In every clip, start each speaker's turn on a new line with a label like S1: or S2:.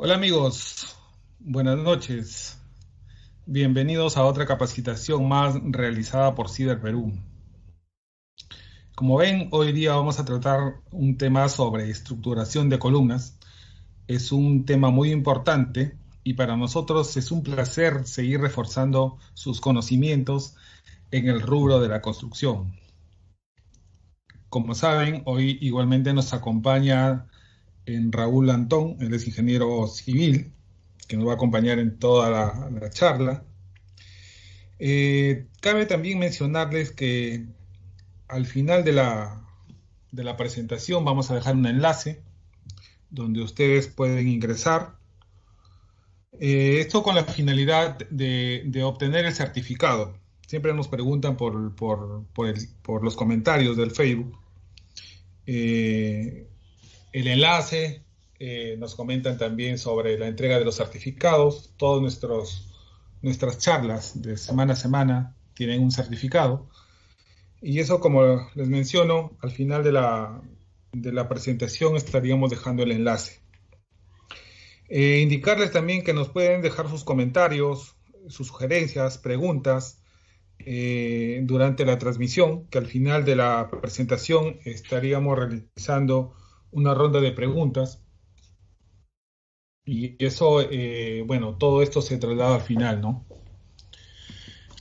S1: Hola amigos, buenas noches. Bienvenidos a otra capacitación más realizada por Ciber Perú. Como ven, hoy día vamos a tratar un tema sobre estructuración de columnas. Es un tema muy importante y para nosotros es un placer seguir reforzando sus conocimientos en el rubro de la construcción. Como saben, hoy igualmente nos acompaña en Raúl Antón, él es ingeniero civil, que nos va a acompañar en toda la charla. Cabe también mencionarles que al final de la presentación vamos a dejar un enlace donde ustedes pueden ingresar. Esto con la finalidad de obtener el certificado. Siempre nos preguntan por los comentarios del Facebook. Eh, el enlace, nos comentan también sobre la entrega de los certificados. Nuestras charlas de semana a semana tienen un certificado. Y eso, como les menciono, al final de la presentación estaríamos dejando el enlace. Indicarles también que nos pueden dejar sus comentarios, sus sugerencias, preguntas durante la transmisión, que al final de la presentación estaríamos realizando una ronda de preguntas. Y eso, bueno, todo esto se traslada al final, ¿no?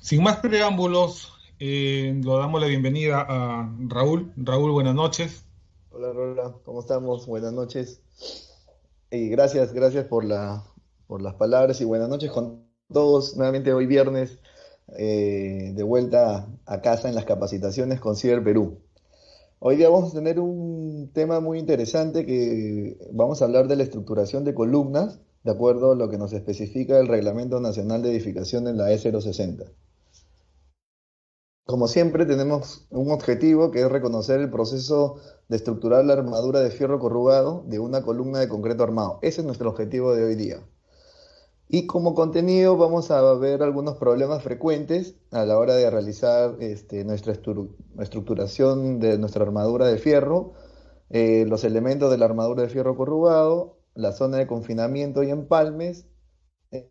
S1: Sin más preámbulos, lo damos la bienvenida a Raúl. Raúl, buenas noches.
S2: Hola, Rola, ¿cómo estamos? Buenas noches. Y gracias por las palabras y buenas noches con todos. Nuevamente hoy viernes, de vuelta a casa en las capacitaciones con Ciber Perú. Hoy día vamos a tener un tema muy interesante que vamos a hablar de la estructuración de columnas, de acuerdo a lo que nos especifica el Reglamento Nacional de Edificación en la E060. Como siempre, tenemos un objetivo que es reconocer el proceso de estructurar la armadura de fierro corrugado de una columna de concreto armado. Ese es nuestro objetivo de hoy día. Y como contenido vamos a ver algunos problemas frecuentes a la hora de realizar nuestra estructuración de nuestra armadura de fierro, los elementos de la armadura de fierro corrugado, la zona de confinamiento y empalmes,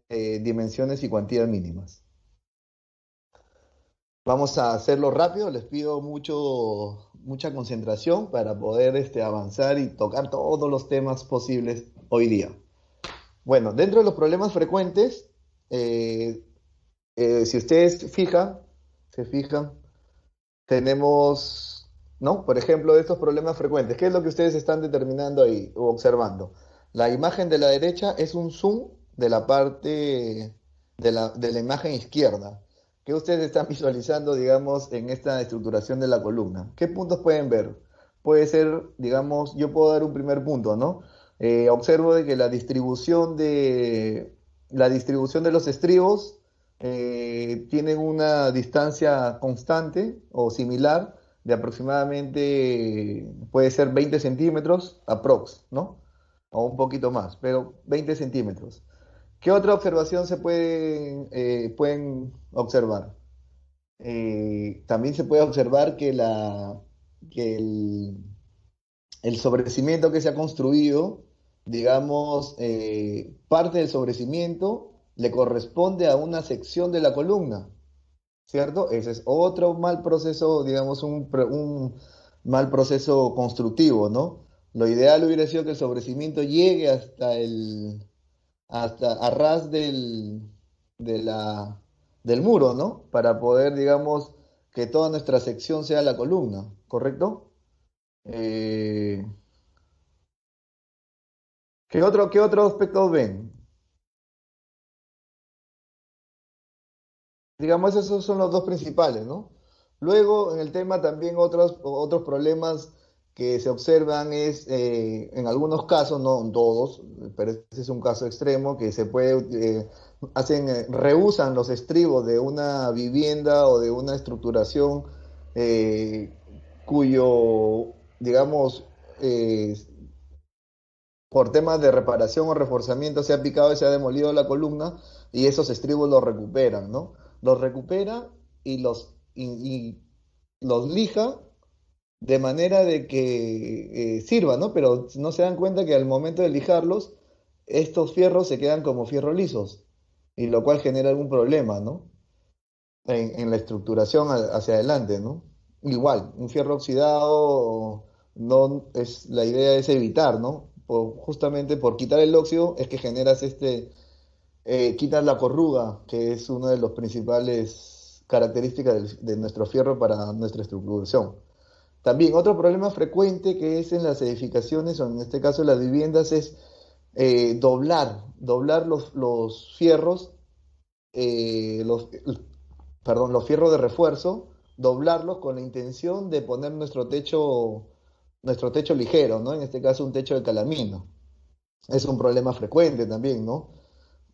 S2: dimensiones y cuantías mínimas. Vamos a hacerlo rápido, les pido mucha concentración para poder avanzar y tocar todos los temas posibles hoy día. Bueno, dentro de los problemas frecuentes, eh, si ustedes se fijan, tenemos, ¿no? Por ejemplo, de estos problemas frecuentes, ¿qué es lo que ustedes están determinando ahí o observando? La imagen de la derecha es un zoom de la parte de la imagen izquierda. ¿Qué ustedes están visualizando, digamos, en esta estructuración de la columna? ¿Qué puntos pueden ver? Puede ser, digamos, yo puedo dar un primer punto, ¿no? Observo de que la distribución de los estribos tienen una distancia constante o similar de aproximadamente, puede ser 20 centímetros, aprox, ¿no? O un poquito más, pero 20 centímetros. ¿Qué otra observación pueden observar? También se puede observar que el sobrecimiento que se ha construido, digamos, parte del sobrecimiento le corresponde a una sección de la columna, ¿cierto? Ese es otro mal proceso, digamos, un mal proceso constructivo, ¿no? Lo ideal hubiera sido que el sobrecimiento llegue hasta a ras de la, del muro, ¿no? Para poder, digamos, que toda nuestra sección sea la columna, ¿correcto? Eh, ¿qué otro aspecto ven? Digamos, esos son los dos principales, ¿no? Luego, en el tema también otros problemas que se observan es, en algunos casos, no en todos, pero ese es un caso extremo, que rehusan los estribos de una vivienda o de una estructuración eh, cuyo, digamos, por temas de reparación o reforzamiento se ha picado y se ha demolido la columna y esos estribos los recuperan, ¿no? Los recupera y los lija de manera de que sirva, ¿no? Pero no se dan cuenta que al momento de lijarlos, estos fierros se quedan como fierros lisos, y lo cual genera algún problema, ¿no? En la estructuración hacia adelante, ¿no? Igual, un fierro oxidado, no es, la idea es evitar, ¿no? Justamente por quitar el óxido es que generas quitas la corruga, que es una de las principales características de nuestro fierro para nuestra estructuración. También otro problema frecuente que es en las edificaciones, o en este caso las viviendas, es doblar los fierros, eh, los, los fierros de refuerzo, doblarlos con la intención de poner nuestro techo ligero, ¿no? En este caso un techo de calamino. Es un problema frecuente también, ¿no?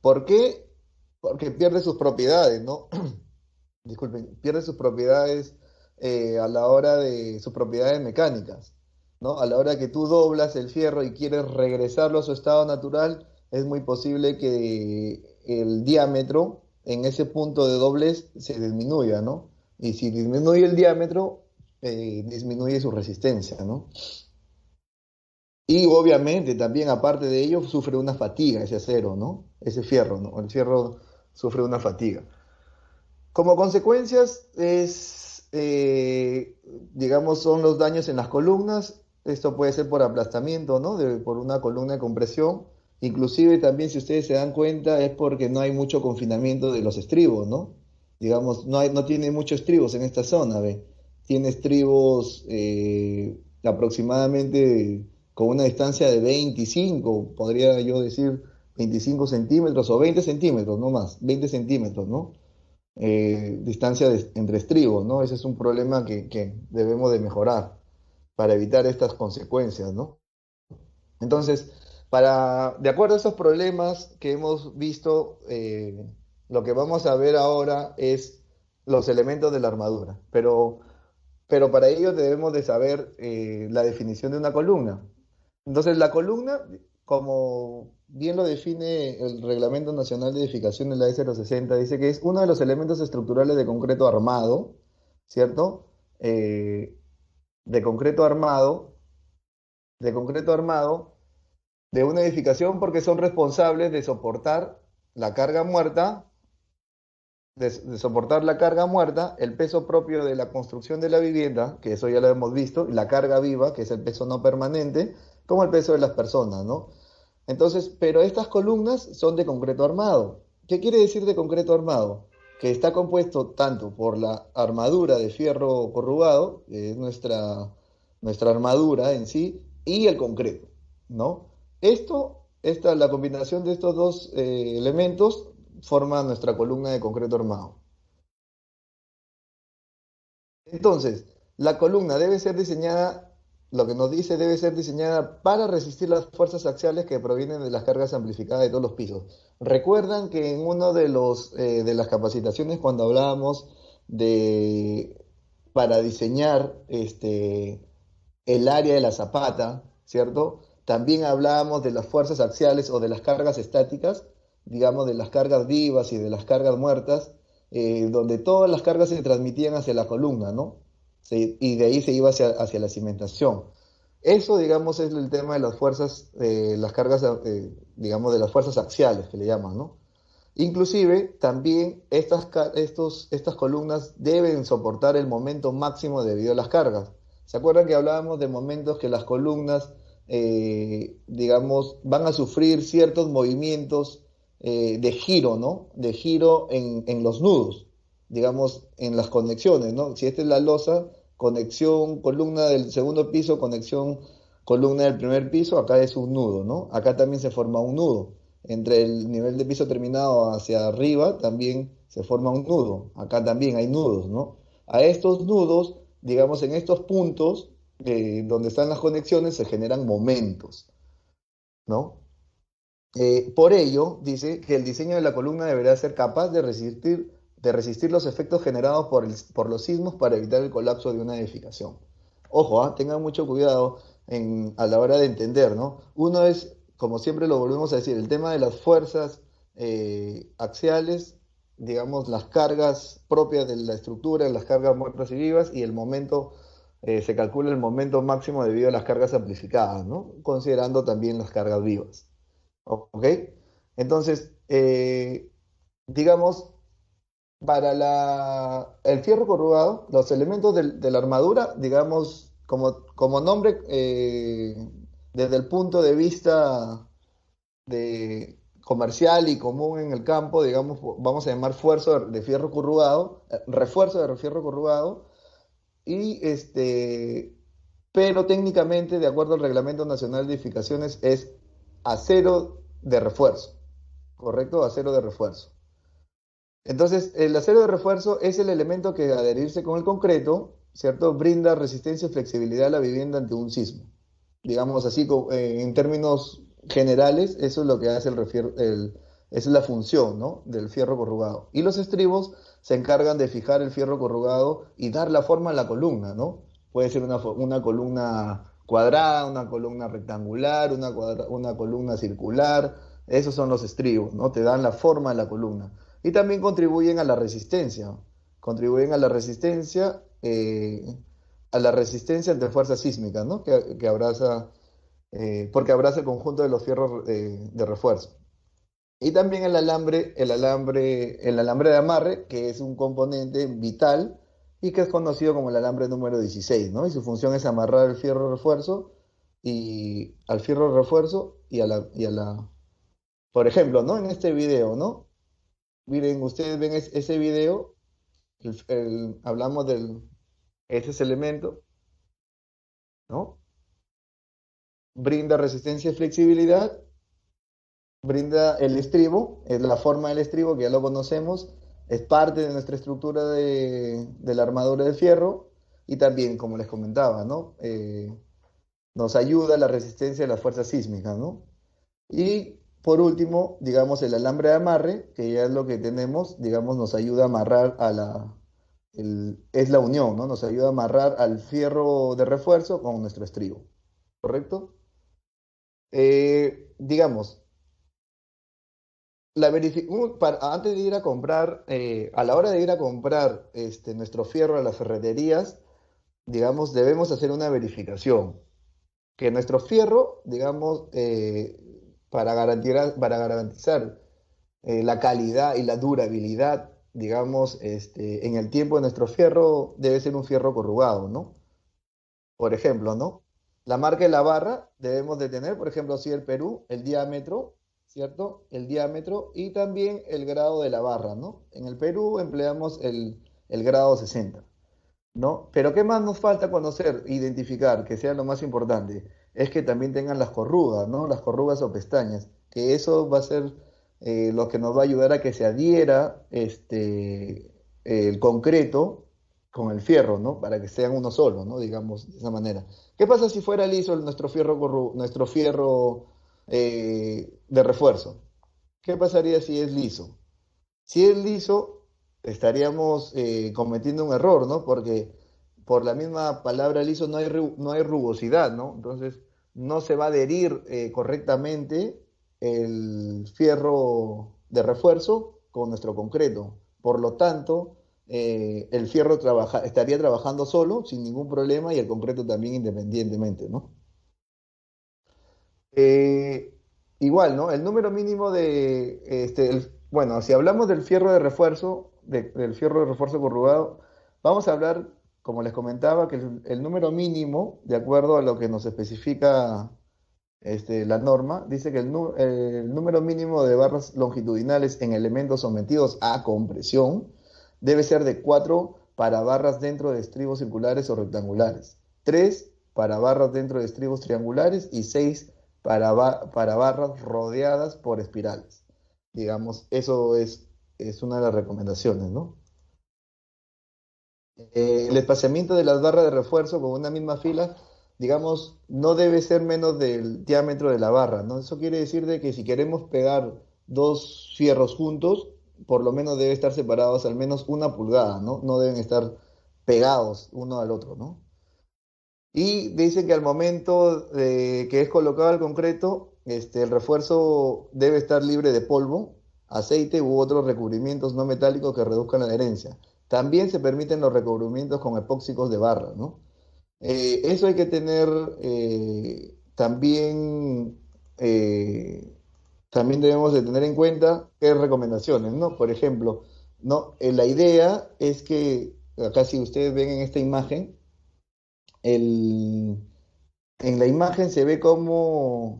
S2: ¿Por qué? Porque pierde sus propiedades, ¿no? Disculpen, pierde sus propiedades a la hora de sus propiedades mecánicas, ¿no? A la hora que tú doblas el fierro y quieres regresarlo a su estado natural, es muy posible que el diámetro en ese punto de doblez se disminuya, ¿no? Y si disminuye el diámetro, disminuye su resistencia, ¿no? Y obviamente también aparte de ello sufre una fatiga ese acero, ¿no? Ese fierro, ¿no? El fierro sufre una fatiga. Como consecuencias digamos, son los daños en las columnas. Esto puede ser por aplastamiento, ¿no? Por una columna de compresión. Inclusive también, si ustedes se dan cuenta, es porque no hay mucho confinamiento de los estribos, ¿no? Digamos, no tiene muchos estribos en esta zona, ¿ve? Tiene estribos aproximadamente con una distancia de 25, podría yo decir 25 centímetros o 20 centímetros, no más, 20 centímetros, ¿no? Distancia entre estribos, ¿no? Ese es un problema que debemos de mejorar para evitar estas consecuencias, ¿no? Entonces, de acuerdo a estos problemas que hemos visto, lo que vamos a ver ahora es los elementos de la armadura, pero para ello debemos de saber la definición de una columna. Entonces, la columna, como bien lo define el Reglamento Nacional de Edificación de la E060, dice que es uno de los elementos estructurales de concreto armado, ¿cierto? Eh, de concreto armado, de concreto armado de una edificación porque son responsables de soportar la carga muerta, de soportar la carga muerta, el peso propio de la construcción de la vivienda, que eso ya lo hemos visto, y la carga viva, que es el peso no permanente, como el peso de las personas, ¿no? Entonces, pero estas columnas son de concreto armado. ¿Qué quiere decir de concreto armado? Que está compuesto tanto por la armadura de fierro corrugado, que es nuestra armadura en sí, y el concreto, ¿no? La combinación de estos dos elementos forma nuestra columna de concreto armado. Entonces, la columna debe ser diseñada, lo que nos dice, debe ser diseñada para resistir las fuerzas axiales que provienen de las cargas amplificadas de todos los pisos. Recuerdan que en uno de las capacitaciones, cuando hablábamos de para diseñar el área de la zapata, ¿cierto? También hablábamos de las fuerzas axiales o de las cargas estáticas, digamos, de las cargas vivas y de las cargas muertas, donde todas las cargas se transmitían hacia la columna, ¿no? Y de ahí se iba hacia la cimentación. Eso, digamos, es el tema de las fuerzas, las cargas, digamos, de las fuerzas axiales que le llaman, ¿no? Inclusive, también estas columnas deben soportar el momento máximo debido a las cargas. ¿Se acuerdan que hablábamos de momentos que las columnas, digamos, van a sufrir ciertos movimientos de giro, ¿no? De giro en los nudos, digamos, en las conexiones, ¿no? Si esta es la losa, conexión columna del segundo piso, conexión columna del primer piso, acá es un nudo, ¿no? Acá también se forma un nudo. Entre el nivel de piso terminado hacia arriba también se forma un nudo. Acá también hay nudos, ¿no? A estos nudos, digamos, en estos puntos donde están las conexiones se generan momentos, ¿no? Por ello, dice que el diseño de la columna deberá ser capaz de resistir los efectos generados por los sismos para evitar el colapso de una edificación. Ojo, tengan mucho cuidado a la hora de entender, ¿no? Uno es, como siempre lo volvemos a decir, el tema de las fuerzas axiales, digamos, las cargas propias de la estructura, las cargas muertas y vivas, y el momento, se calcula el momento máximo debido a las cargas amplificadas, ¿no? Considerando también las cargas vivas. ¿ok? Entonces, digamos, para el fierro corrugado, los elementos de la armadura, digamos, como nombre, desde el punto de vista comercial y común en el campo, digamos, vamos a llamar fuerzo de fierro corrugado, refuerzo de fierro corrugado, y pero técnicamente, de acuerdo al Reglamento Nacional de Edificaciones, es acero de refuerzo, ¿correcto? Acero de refuerzo. Entonces, el acero de refuerzo es el elemento que, al adherirse con el concreto, ¿cierto? Brinda resistencia y flexibilidad a la vivienda ante un sismo. Digamos así, en términos generales, eso es lo que hace esa es la función, ¿no? Del fierro corrugado. Y los estribos se encargan de fijar el fierro corrugado y dar la forma a la columna, ¿no? Puede ser una columna cuadrada, una columna rectangular, una columna circular. Esos son los estribos, ¿no? Te dan la forma de la columna. Y también contribuyen a la resistencia. Contribuyen a la resistencia ante fuerzas sísmicas, ¿no? Que abraza, porque abraza el conjunto de los fierros de refuerzo. Y también el alambre de amarre, que es un componente vital y que es conocido como el alambre número 16, ¿no? Y su función es amarrar el fierro de refuerzo y al fierro de refuerzo por ejemplo, ¿no? En este video, ¿no? Miren, ustedes ven ese video, hablamos ese elemento, ¿no? Brinda resistencia y flexibilidad, brinda el estribo, es la forma del estribo que ya lo conocemos, es parte de nuestra estructura de la armadura de fierro y también, como les comentaba, ¿no? Nos ayuda a la resistencia de las fuerzas sísmicas, ¿no? Y por último, digamos, el alambre de amarre, que ya es lo que tenemos, digamos, nos ayuda a amarrar es la unión, ¿no? Nos ayuda a amarrar al fierro de refuerzo con nuestro estribo, ¿correcto? Digamos, antes de ir a comprar, a la hora de ir a comprar nuestro fierro a las ferreterías, digamos, debemos hacer una verificación. Que nuestro fierro, digamos, para garantizar la calidad y la durabilidad, digamos, en el tiempo de nuestro fierro, debe ser un fierro corrugado, ¿no? Por ejemplo, ¿no? La marca de la barra debemos de tener, por ejemplo, si el Perú, el diámetro, ¿cierto? El diámetro y también el grado de la barra, ¿no? En el Perú empleamos el grado 60, ¿no? Pero ¿qué más nos falta conocer, identificar, que sea lo más importante? Es que también tengan las corrugas, ¿no? Las corrugas o pestañas, que eso va a ser lo que nos va a ayudar a que se adhiera el concreto con el fierro, ¿no? Para que sean uno solo, ¿no? Digamos de esa manera. ¿Qué pasa si fuera liso nuestro fierro de refuerzo? ¿Qué pasaría si es liso? Si es liso, estaríamos cometiendo un error, ¿no? Porque por la misma palabra liso no hay rugosidad, ¿no? Entonces, no se va a adherir correctamente el fierro de refuerzo con nuestro concreto. Por lo tanto, el fierro estaría trabajando solo, sin ningún problema, y el concreto también independientemente, ¿no? Eh, Igual, ¿no? El número mínimo bueno, si hablamos del fierro de refuerzo, del fierro de refuerzo corrugado, vamos a hablar, como les comentaba, que el número mínimo, de acuerdo a lo que nos especifica la norma, dice que el número mínimo de barras longitudinales en elementos sometidos a compresión debe ser de 4 para barras dentro de estribos circulares o rectangulares, 3 para barras dentro de estribos triangulares y 6 para barras rodeadas por espirales. Digamos, eso es una de las recomendaciones, ¿no? El espaciamiento de las barras de refuerzo con una misma fila, digamos, no debe ser menos del diámetro de la barra, ¿no? Eso quiere decir de que si queremos pegar dos fierros juntos, por lo menos debe estar separados al menos 1 pulgada, ¿no? No deben estar pegados uno al otro, ¿no? Y dice que al momento de que es colocado el concreto, el refuerzo debe estar libre de polvo, aceite u otros recubrimientos no metálicos que reduzcan la adherencia. También se permiten los recubrimientos con epóxicos de barra, ¿no? Eso hay que tener también también debemos de tener en cuenta qué recomendaciones, ¿no? Por ejemplo, ¿no? La idea es que, acá si ustedes ven en esta imagen, el, en la imagen se ve como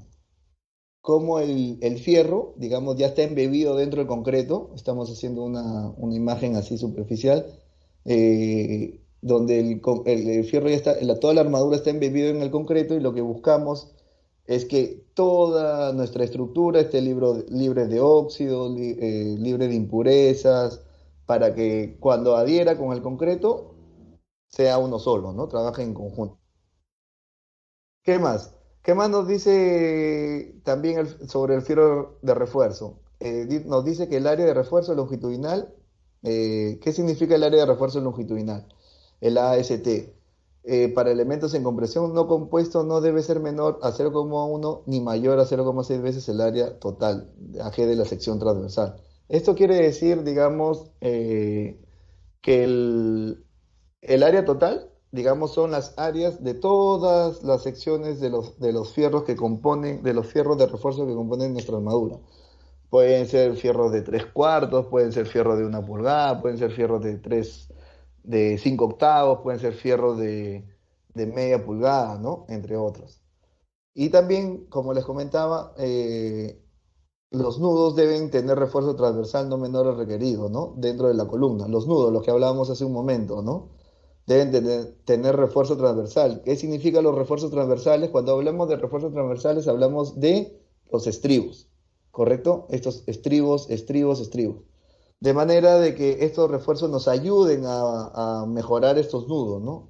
S2: el fierro, digamos, ya está embebido dentro del concreto. Estamos haciendo una imagen así superficial, donde el fierro ya está, toda la armadura está embebida en el concreto y lo que buscamos es que toda nuestra estructura esté libre de óxido, libre de impurezas, para que cuando adhiera con el concreto sea uno solo, ¿no? Trabaje en conjunto. ¿Qué más? ¿Qué más nos dice también sobre el fierro de refuerzo? Nos dice que el área de refuerzo longitudinal, ¿qué significa el área de refuerzo longitudinal? El AST. Para elementos en compresión no compuesto no debe ser menor a 0,1 ni mayor a 0,6 veces el área total, AG de la sección transversal. Esto quiere decir, digamos, que el área total, digamos, son las áreas de todas las secciones de los fierros que componen, de los fierros de refuerzo que componen nuestra armadura. Pueden ser fierros de 3/4, pueden ser fierros de 1 pulgada, pueden ser fierros de 5 octavos, pueden ser fierros de media pulgada, ¿no? Entre otros. Y también, como les comentaba, los nudos deben tener refuerzo transversal no menor al requerido, ¿no? Dentro de la columna. Los nudos, los que hablábamos hace un momento, ¿no? Deben tener refuerzo transversal. ¿Qué significan los refuerzos transversales? Cuando hablamos de refuerzos transversales, hablamos de los estribos, ¿correcto? Estos estribos, estribos, estribos. De manera de que estos refuerzos nos ayuden a mejorar estos nudos, ¿no?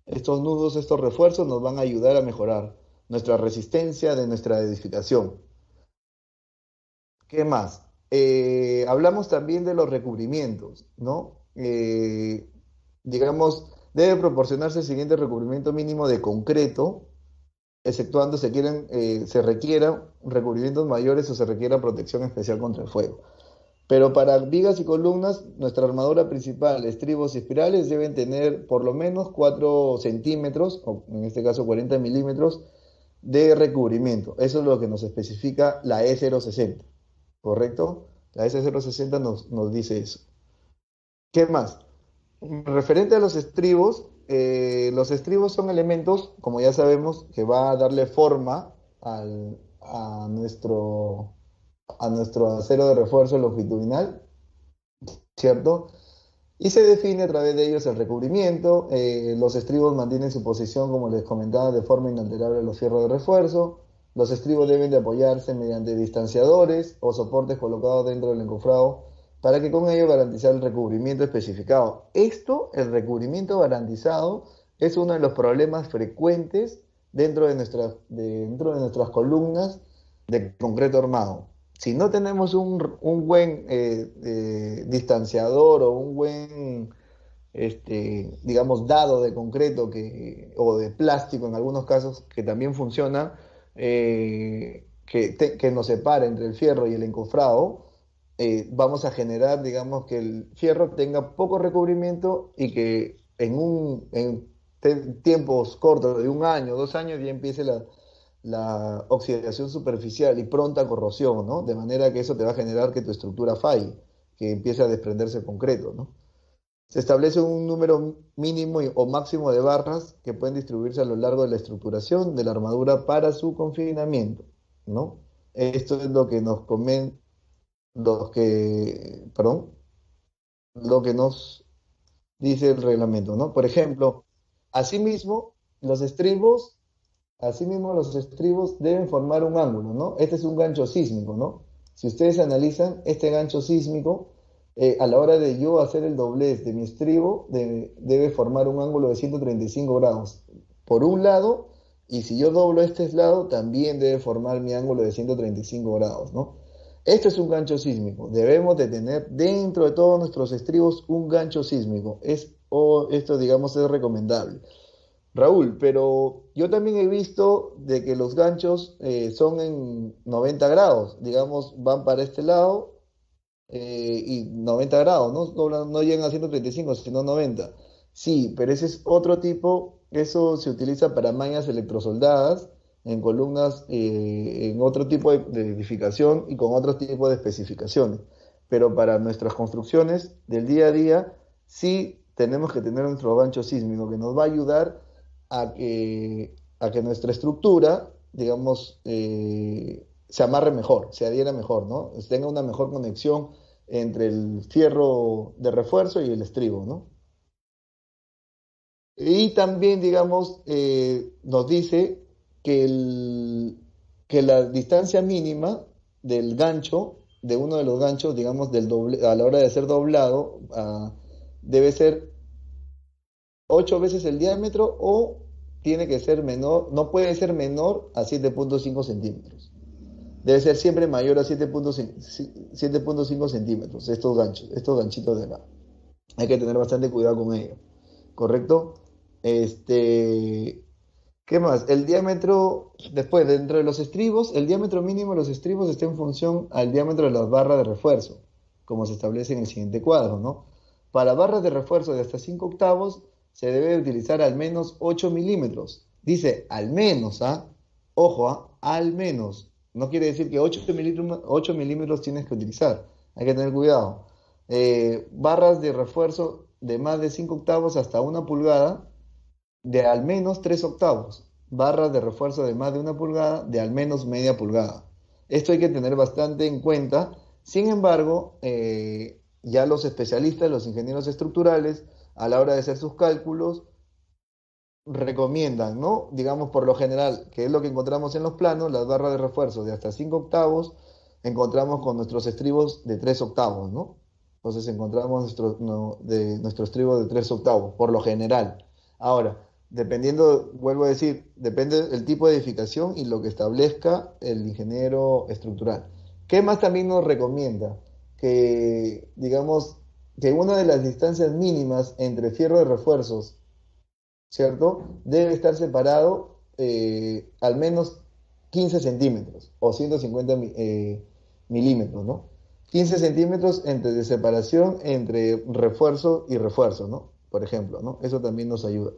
S2: Estos nudos, estos refuerzos nos van a ayudar a mejorar nuestra resistencia de nuestra edificación. ¿Qué más? Hablamos también de los recubrimientos, ¿no? Digamos, debe proporcionarse el siguiente recubrimiento mínimo de concreto, exceptuando se requieran recubrimientos mayores o se requiera protección especial contra el fuego. Pero para vigas y columnas, nuestra armadura principal, estribos y espirales, deben tener por lo menos 4 centímetros, o en este caso 40 milímetros, de recubrimiento. Eso es lo que nos especifica la E060. ¿Correcto? La S060 nos dice eso. ¿Qué más? Referente a los estribos son elementos, como ya sabemos, que va a darle forma a nuestro acero de refuerzo longitudinal, ¿cierto? Y se define a través de ellos el recubrimiento. Los estribos mantienen su posición, como les comentaba, de forma inalterable a los fierros de refuerzo. Los estribos deben de apoyarse mediante distanciadores o soportes colocados dentro del encofrado para que con ello garantizar el recubrimiento especificado. El recubrimiento garantizado, es uno de los problemas frecuentes dentro de nuestras columnas de concreto armado. Si no tenemos un buen distanciador o un buen, digamos, dado de concreto o de plástico en algunos casos, que también funciona, que nos separe entre el fierro y el encofrado, vamos a generar, digamos, que el fierro tenga poco recubrimiento y que en tiempos cortos de 1 año, 2 años, ya empiece la oxidación superficial y pronta corrosión, ¿no? De manera que eso te va a generar que tu estructura falle, que empiece a desprenderse el concreto, ¿no? Se establece un número mínimo o máximo de barras que pueden distribuirse a lo largo de la estructuración de la armadura para su confinamiento, ¿no? Esto es lo que nos comen, perdón, lo que nos dice el reglamento, ¿no? Por ejemplo, asimismo, los estribos Asimismo, los estribos deben formar un ángulo, ¿no? Este es un gancho sísmico, ¿no? Si ustedes analizan este gancho sísmico, a la hora de yo hacer el doblez de mi estribo, debe formar un ángulo de 135 grados por un lado, y si yo doblo este lado, también debe formar mi ángulo de 135 grados, ¿no? Esto es un gancho sísmico. Debemos de tener dentro de todos nuestros estribos un gancho sísmico. Esto, digamos, es recomendable. Raúl, pero yo también he visto de que los ganchos son en 90 grados, digamos, van para este lado y 90 grados, ¿no? No llegan a 135, sino 90. Sí, pero ese es otro tipo, eso se utiliza para mallas electrosoldadas, en columnas en otro tipo de edificación y con otro tipo de especificaciones. Pero para nuestras construcciones del día a día, sí tenemos que tener nuestro gancho sísmico que nos va a ayudar a que nuestra estructura, digamos, se amarre mejor, se adhiera mejor, ¿no? Tenga una mejor conexión entre el fierro de refuerzo y el estribo, ¿no? Y también, digamos, nos dice que, que la distancia mínima del gancho, de uno de los ganchos, digamos, a la hora de ser doblado, debe ser 8 veces el diámetro o tiene que ser menor, no puede ser menor a 7,5 centímetros. Debe ser siempre mayor a 7,5 centímetros, estos ganchitos de acá. Hay que tener bastante cuidado con ello, ¿correcto? Este, ¿Qué más? El diámetro, después, dentro de los estribos, el diámetro mínimo de los estribos está en función al diámetro de las barras de refuerzo, como se establece en el siguiente cuadro, ¿no? Para barras de refuerzo de hasta 5 octavos, se debe utilizar al menos 8 milímetros. Dice al menos, ¿ah? Ojo, ¿ah? Al menos. No quiere decir que 8 milímetros tienes que utilizar. Hay que tener cuidado. Barras de refuerzo de más de 5 octavos hasta 1 pulgada de al menos 3 octavos, barras de refuerzo de más de 1 pulgada, de al menos media pulgada. Esto hay que tener bastante en cuenta. Sin embargo, ya los especialistas, los ingenieros estructurales, a la hora de hacer sus cálculos, recomiendan, ¿no? Digamos, por lo general, que es lo que encontramos en los planos, las barras de refuerzo de hasta 5 octavos, encontramos con nuestros estribos de 3 octavos, ¿no? Entonces encontramos nuestro estribo de 3 octavos, por lo general. Ahora, dependiendo, vuelvo a decir, depende del tipo de edificación y lo que establezca el ingeniero estructural. ¿Qué más también nos recomienda? Que, digamos, que una de las distancias mínimas entre fierro de refuerzos, ¿cierto? Debe estar separado al menos 15 centímetros o 150 milímetros, ¿no? 15 centímetros de separación entre refuerzo y refuerzo, ¿no? Por ejemplo, ¿no? Eso también nos ayuda.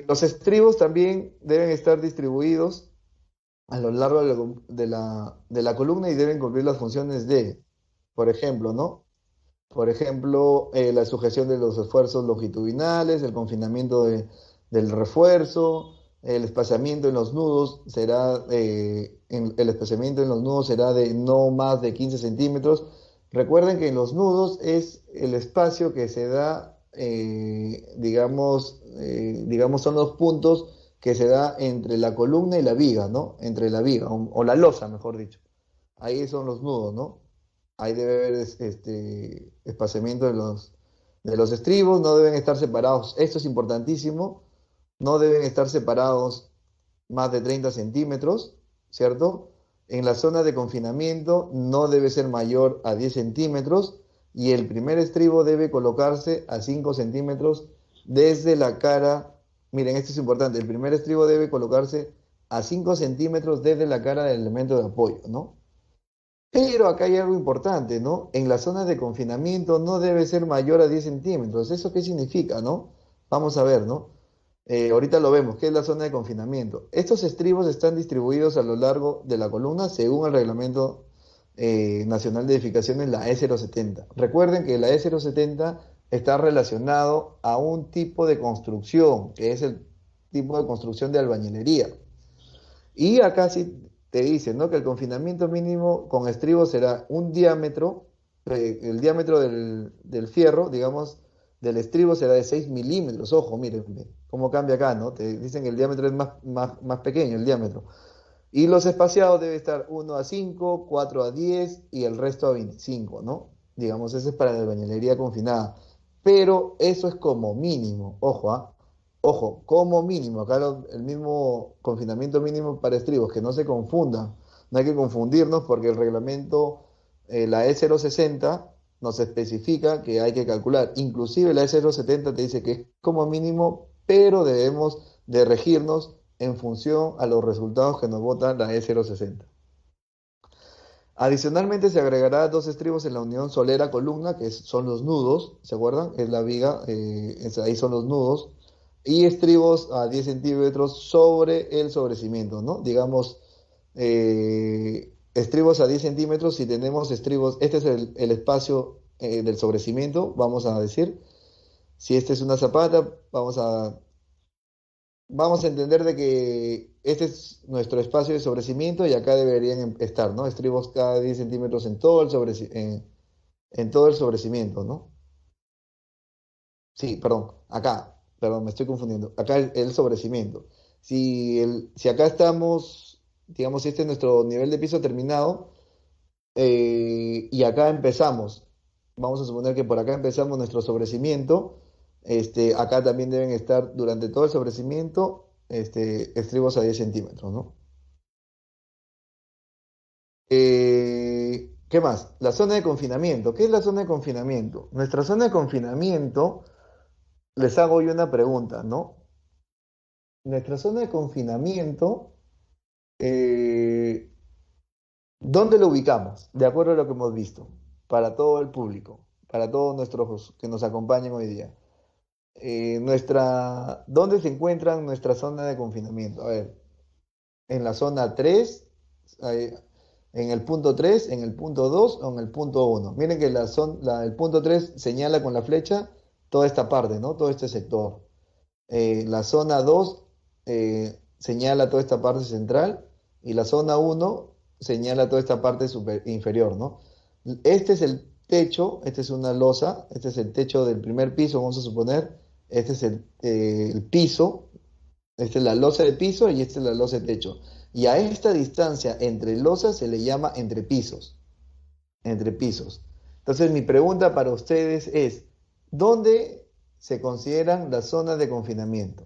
S2: Los estribos también deben estar distribuidos a lo largo de la columna y deben cumplir las funciones de, por ejemplo, ¿no? Por ejemplo, la sujeción de los esfuerzos longitudinales, el confinamiento del refuerzo, el espaciamiento en los nudos el espaciamiento en los nudos será de no más de 15 centímetros. Recuerden que en los nudos es el espacio que se da, digamos, son los puntos que se da entre la columna y la viga, ¿no? Entre la viga, o la losa, mejor dicho. Ahí son los nudos, ¿no? Ahí debe haber espaciamiento de los estribos, no deben estar separados. Esto es importantísimo, no deben estar separados más de 30 centímetros, ¿cierto? En la zona de confinamiento no debe ser mayor a 10 centímetros y el primer estribo debe colocarse a 5 centímetros desde la cara. Miren, esto es importante, el primer estribo debe colocarse a 5 centímetros desde la cara del elemento de apoyo, ¿no? Pero acá hay algo importante, ¿no? En la zona de confinamiento no debe ser mayor a 10 centímetros. ¿Eso qué significa, no? Vamos a ver, ¿no? Ahorita lo vemos, ¿qué es la zona de confinamiento? Estos estribos están distribuidos a lo largo de la columna según el Reglamento Nacional de Edificaciones, la E070. Recuerden que la E070 está relacionado a un tipo de construcción, que es el tipo de construcción de albañilería. Y acá sí te dicen, ¿no? Que el confinamiento mínimo con estribo será un diámetro, el diámetro del fierro, digamos, del estribo será de 6 milímetros. Ojo, miren cómo cambia acá, ¿no? Te dicen que el diámetro es más pequeño, el diámetro. Y los espaciados debe estar 1 a 5, 4 a 10 y el resto a 25, ¿no? Digamos, ese es para la albañilería confinada. Pero eso es como mínimo, ojo, ¿ah? Ojo, como mínimo, acá el mismo confinamiento mínimo para estribos, que no se confundan, no hay que confundirnos porque el reglamento, la E060, nos especifica que hay que calcular, inclusive la E070 te dice que es como mínimo, pero debemos de regirnos en función a los resultados que nos vota la E060. Adicionalmente se agregará 2 estribos en la unión solera-columna, que son los nudos, ¿se acuerdan? Es la viga, ahí son los nudos. y estribos a 10 centímetros sobre el sobrecimiento, ¿no? Digamos, estribos a 10 centímetros, si tenemos estribos, este es el espacio del sobrecimiento, vamos a decir, si esta es una zapata, vamos a entender de que este es nuestro espacio de sobrecimiento y acá deberían estar, ¿no? Estribos cada 10 centímetros en todo en todo el sobrecimiento, ¿no? Sí, perdón, acá, perdón, me estoy confundiendo. Acá el sobrecimiento. Si acá estamos, digamos, si este es nuestro nivel de piso terminado, y acá empezamos, vamos a suponer que por acá empezamos nuestro sobrecimiento, acá también deben estar durante todo el sobrecimiento, estribos a 10 centímetros, ¿no? ¿Qué más? La zona de confinamiento. ¿Qué es la zona de confinamiento? Nuestra zona de confinamiento, les hago yo una pregunta, ¿no? Nuestra zona de confinamiento, eh, ¿dónde lo ubicamos? De acuerdo a lo que hemos visto, para todo el público, para todos nuestros que nos acompañan hoy día. ¿Dónde se encuentra nuestra zona de confinamiento? A ver, en la zona 3, en el punto 3, en el punto 2 o en el punto uno. Miren que el punto 3 señala con la flecha toda esta parte, ¿no? Todo este sector. La zona 2 señala toda esta parte central y la zona uno señala toda esta parte inferior, ¿no? Este es el techo, esta es una losa, este es el techo del primer piso, vamos a suponer, este es el piso, esta es la losa de piso y esta es la losa de techo. Y a esta distancia entre losas se le llama entre pisos, entre pisos. Entonces mi pregunta para ustedes es, ¿dónde se consideran las zonas de confinamiento?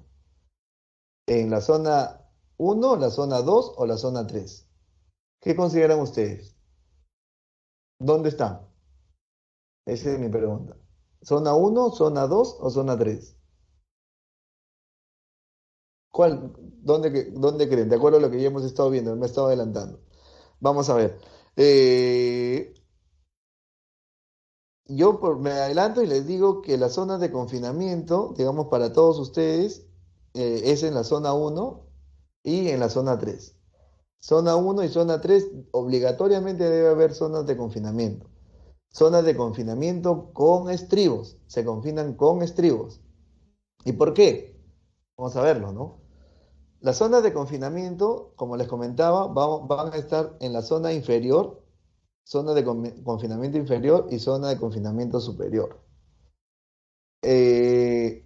S2: ¿En la zona uno, la zona 2 o la zona 3? ¿Qué consideran ustedes? ¿Dónde están? Esa es mi pregunta. ¿Zona uno, zona 2 o zona 3? ¿Dónde creen? De acuerdo a lo que ya hemos estado viendo, me he estado adelantando. Vamos a ver. Eh, me adelanto y les digo que la zona de confinamiento, digamos, para todos ustedes, es en la zona uno y en la zona 3. Zona uno y zona 3 obligatoriamente debe haber zonas de confinamiento. Zonas de confinamiento con estribos. Se confinan con estribos. ¿Y por qué? Vamos a verlo, ¿no? Las zonas de confinamiento, como les comentaba, van a estar en la zona inferior, zona de confinamiento inferior y zona de confinamiento superior. Eh,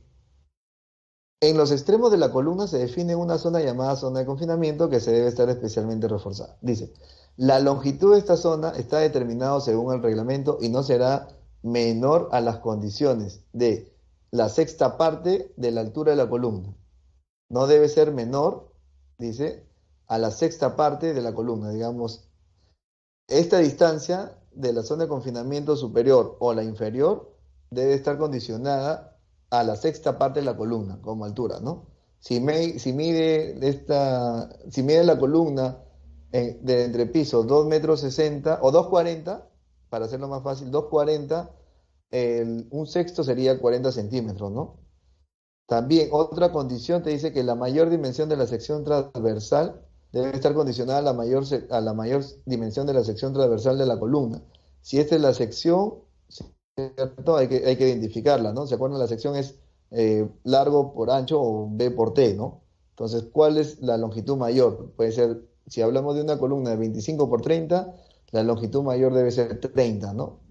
S2: en los extremos de la columna se define una zona llamada zona de confinamiento que se debe estar especialmente reforzada. Dice, la longitud de esta zona está determinada según el reglamento y no será menor a las condiciones de la sexta parte de la altura de la columna. No debe ser menor, dice, a la sexta parte de la columna. Digamos, esta distancia de la zona de confinamiento superior o la inferior debe estar condicionada a la sexta parte de la columna como altura, ¿no? Si mide la columna de entrepiso 2 metros 60 o 2,40, para hacerlo más fácil, 2,40, un sexto sería 40 centímetros, ¿no? También otra condición te dice que la mayor dimensión de la sección transversal debe estar condicionada a la mayor dimensión de la sección transversal de la columna. Si esta es la sección, ¿cierto? Hay que identificarla, ¿no? ¿Se acuerdan? La sección es largo por ancho o B por T, ¿no? Entonces, ¿cuál es la longitud mayor? Puede ser, si hablamos de una columna de 25 por 30, la longitud mayor debe ser 30, ¿no?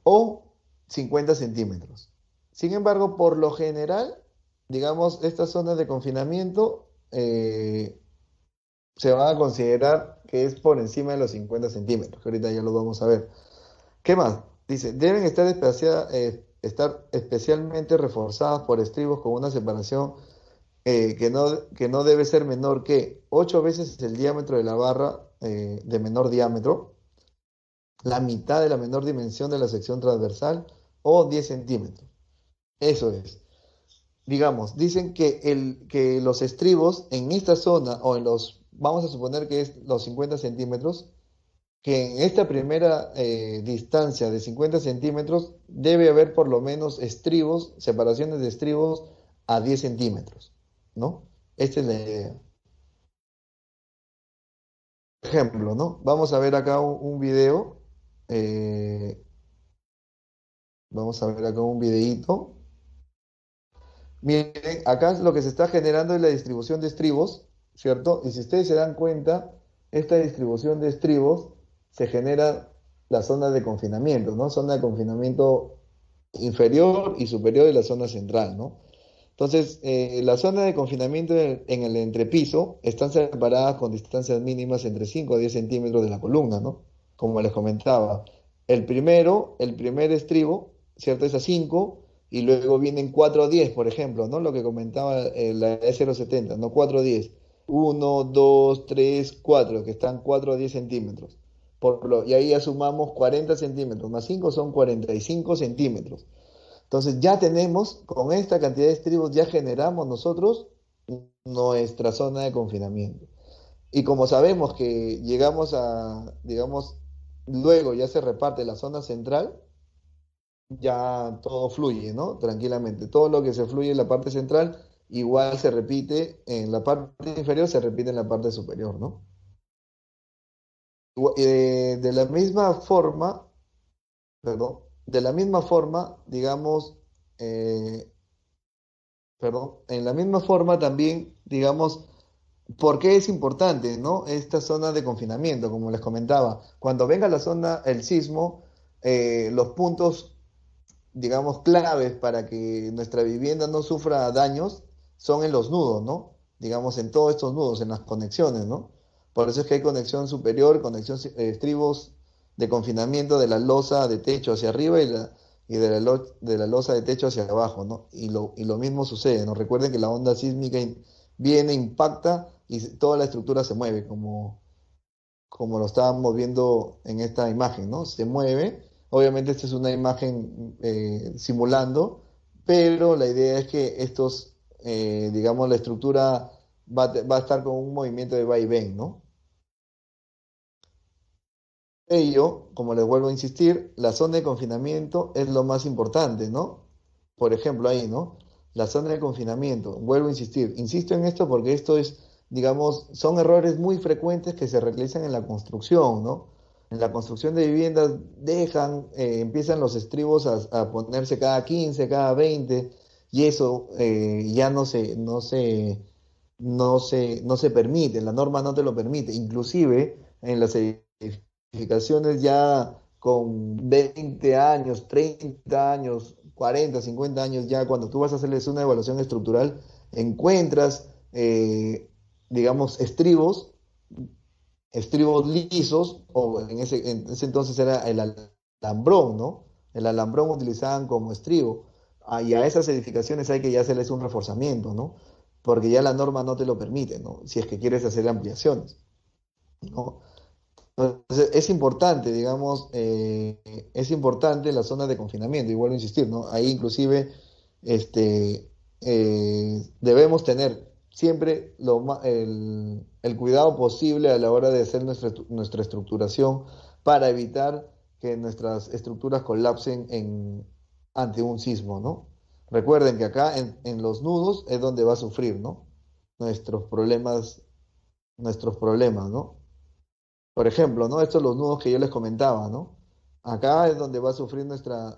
S2: O 50 centímetros. Sin embargo, por lo general, digamos, estas zonas de confinamiento se van a considerar que es por encima de los 50 centímetros, que ahorita ya lo vamos a ver. ¿Qué más? Dice, deben estar especialmente reforzadas por estribos con una separación que no debe ser menor que 8 veces el diámetro de la barra de menor diámetro, la mitad de la menor dimensión de la sección transversal o 10 centímetros. Eso es. Digamos, dicen que los estribos en esta zona o vamos a suponer que es los 50 centímetros, que en esta primera distancia de 50 centímetros debe haber por lo menos estribos, separaciones de estribos a 10 centímetros, ¿no? Esta es la idea. Ejemplo, ¿no? Vamos a ver acá un video. eh, Vamos a ver acá un videíto. Miren, acá lo que se está generando es la distribución de estribos, ¿cierto? Y si ustedes se dan cuenta, esta distribución de estribos se genera la zona de confinamiento, ¿no? Zona de confinamiento inferior y superior de la zona central, ¿no? Entonces, la zona de confinamiento en el entrepiso están separadas con distancias mínimas entre 5 a 10 centímetros de la columna, ¿no? Como les comentaba. El primer estribo, ¿cierto? Es a 5 y luego vienen 4 a 10, por ejemplo, ¿no? Lo que comentaba la E070, ¿no? 4 a 10. 1, 2, 3, 4, que están 4 a 10 centímetros. Y ahí ya sumamos 40 centímetros, más 5 son 45 centímetros. Entonces ya tenemos, con esta cantidad de estribos, ya generamos nosotros nuestra zona de confinamiento. Y como sabemos que llegamos a, digamos, luego ya se reparte la zona central, ya todo fluye, ¿no? Tranquilamente. Todo lo que se fluye en la parte central, igual se repite en la parte inferior, se repite en la parte superior, ¿no? De la misma forma, perdón, de la misma forma, digamos, eh, perdón, en la misma forma también, digamos, ¿por qué es importante, no? Esta zona de confinamiento, como les comentaba. Cuando venga la zona, el sismo, los puntos, digamos, claves para que nuestra vivienda no sufra daños son en los nudos, ¿no? Digamos, en todos estos nudos, en las conexiones, ¿no? Por eso es que hay conexión superior, conexión estribos de confinamiento de la losa de techo hacia arriba y de la losa de techo hacia abajo, ¿no? Y lo mismo sucede, ¿no? Recuerden que la onda sísmica viene, impacta y toda la estructura se mueve, como lo estábamos viendo en esta imagen, ¿no? Se mueve. Obviamente esta es una imagen simulando, pero la idea es que digamos, la estructura va a estar con un movimiento de va y ven, ¿no? Ello, como les vuelvo a insistir, la zona de confinamiento es lo más importante, ¿no? Por ejemplo, ahí, ¿no? La zona de confinamiento, vuelvo a insistir, insisto en esto porque esto es, digamos, son errores muy frecuentes que se realizan en la construcción, ¿no? En la construcción de viviendas empiezan los estribos a ponerse cada 15, cada 20, y eso ya no se permite, la norma no te lo permite, inclusive en las edificaciones ya con 20 años, 30 años, 40, 50 años, ya cuando tú vas a hacerles una evaluación estructural, encuentras, digamos, estribos lisos, o en ese entonces era el alambrón, ¿no? El alambrón utilizaban como estribo. Y a esas edificaciones hay que ya hacerles un reforzamiento, ¿no? Porque ya la norma no te lo permite, ¿no? Si es que quieres hacer ampliaciones, ¿no? Entonces, es importante, digamos, es importante la zona de confinamiento, y vuelvo a insistir, ¿no? Ahí inclusive debemos tener siempre el cuidado posible a la hora de hacer nuestra estructuración para evitar que nuestras estructuras colapsen ante un sismo, ¿no? Recuerden que acá en los nudos es donde va a sufrir, ¿no? Nuestros problemas, nuestros problemas, ¿no? Por ejemplo, ¿no? Estos son los nudos que yo les comentaba, ¿no? Acá es donde va a sufrir nuestros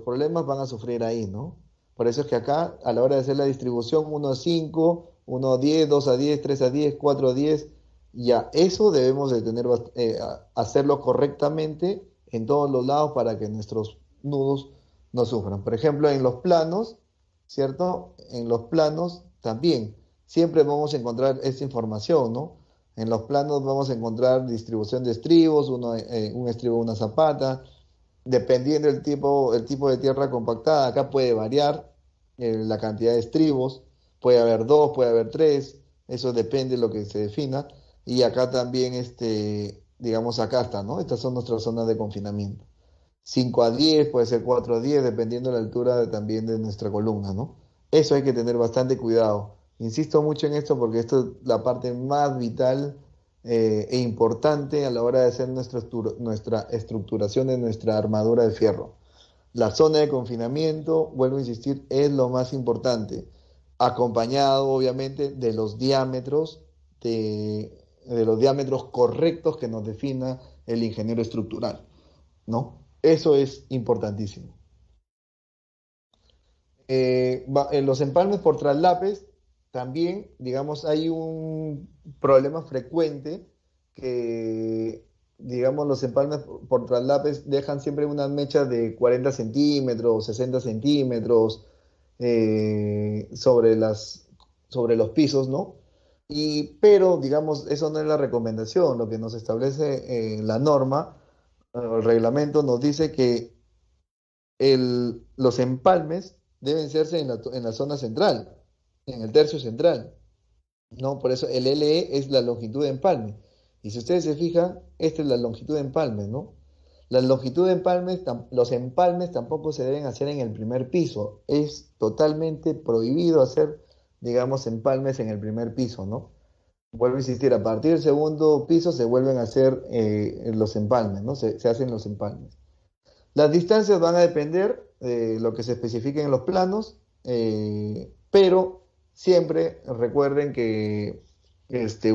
S2: problemas van a sufrir ahí, ¿no? Por eso es que acá, a la hora de hacer la distribución, 1 a 5, 1 a 10, 2 a 10, 3 a 10, 4 a 10, ya eso debemos de hacerlo correctamente en todos los lados para que nuestros nudos no sufran. Por ejemplo, en los planos, ¿cierto? En los planos también, siempre vamos a encontrar esta información, ¿no? En los planos vamos a encontrar distribución de estribos, un estribo, una zapata, dependiendo el tipo de tierra compactada, acá puede variar la cantidad de estribos, puede haber dos, puede haber tres, eso depende de lo que se defina. Y acá también, digamos, acá está, ¿no? Estas son nuestras zonas de confinamiento. 5 a 10, puede ser 4 a 10, dependiendo de la altura también de nuestra columna, ¿no? Eso hay que tener bastante cuidado. Insisto mucho en esto porque esto es la parte más vital e importante a la hora de hacer nuestra estructuración de nuestra armadura de fierro. La zona de confinamiento, vuelvo a insistir, es lo más importante, acompañado obviamente de los diámetros correctos que nos defina el ingeniero estructural, ¿no? Eso es importantísimo. En los empalmes por traslapes también, digamos, hay un problema frecuente que, digamos, los empalmes por traslapes dejan siempre unas mechas de 40 centímetros, 60 centímetros sobre sobre los pisos, ¿no? Pero, digamos, eso no es la recomendación. Lo que nos establece la norma, el reglamento, nos dice que los empalmes deben hacerse en la zona central, en el tercio central, ¿no? Por eso el LE es la longitud de empalme. Y si ustedes se fijan, esta es la longitud de empalme, ¿no? La longitud de empalmes, los empalmes tampoco se deben hacer en el primer piso. Es totalmente prohibido hacer, digamos, empalmes en el primer piso, ¿no? Vuelvo a insistir, a partir del segundo piso se vuelven a hacer los empalmes, ¿no? Se hacen los empalmes. Las distancias van a depender de lo que se especifique en los planos, pero siempre recuerden que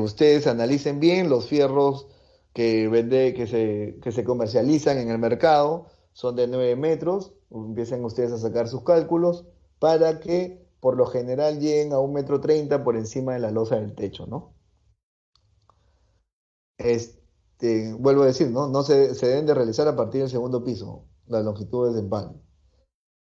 S2: ustedes analicen bien los fierros que se comercializan en el mercado, son de 9 metros, empiecen ustedes a sacar sus cálculos para que por lo general lleguen a 1,30 m por encima de la losa del techo, ¿no? Vuelvo a decir, ¿no? Se deben de realizar a partir del segundo piso, las longitudes de empalme.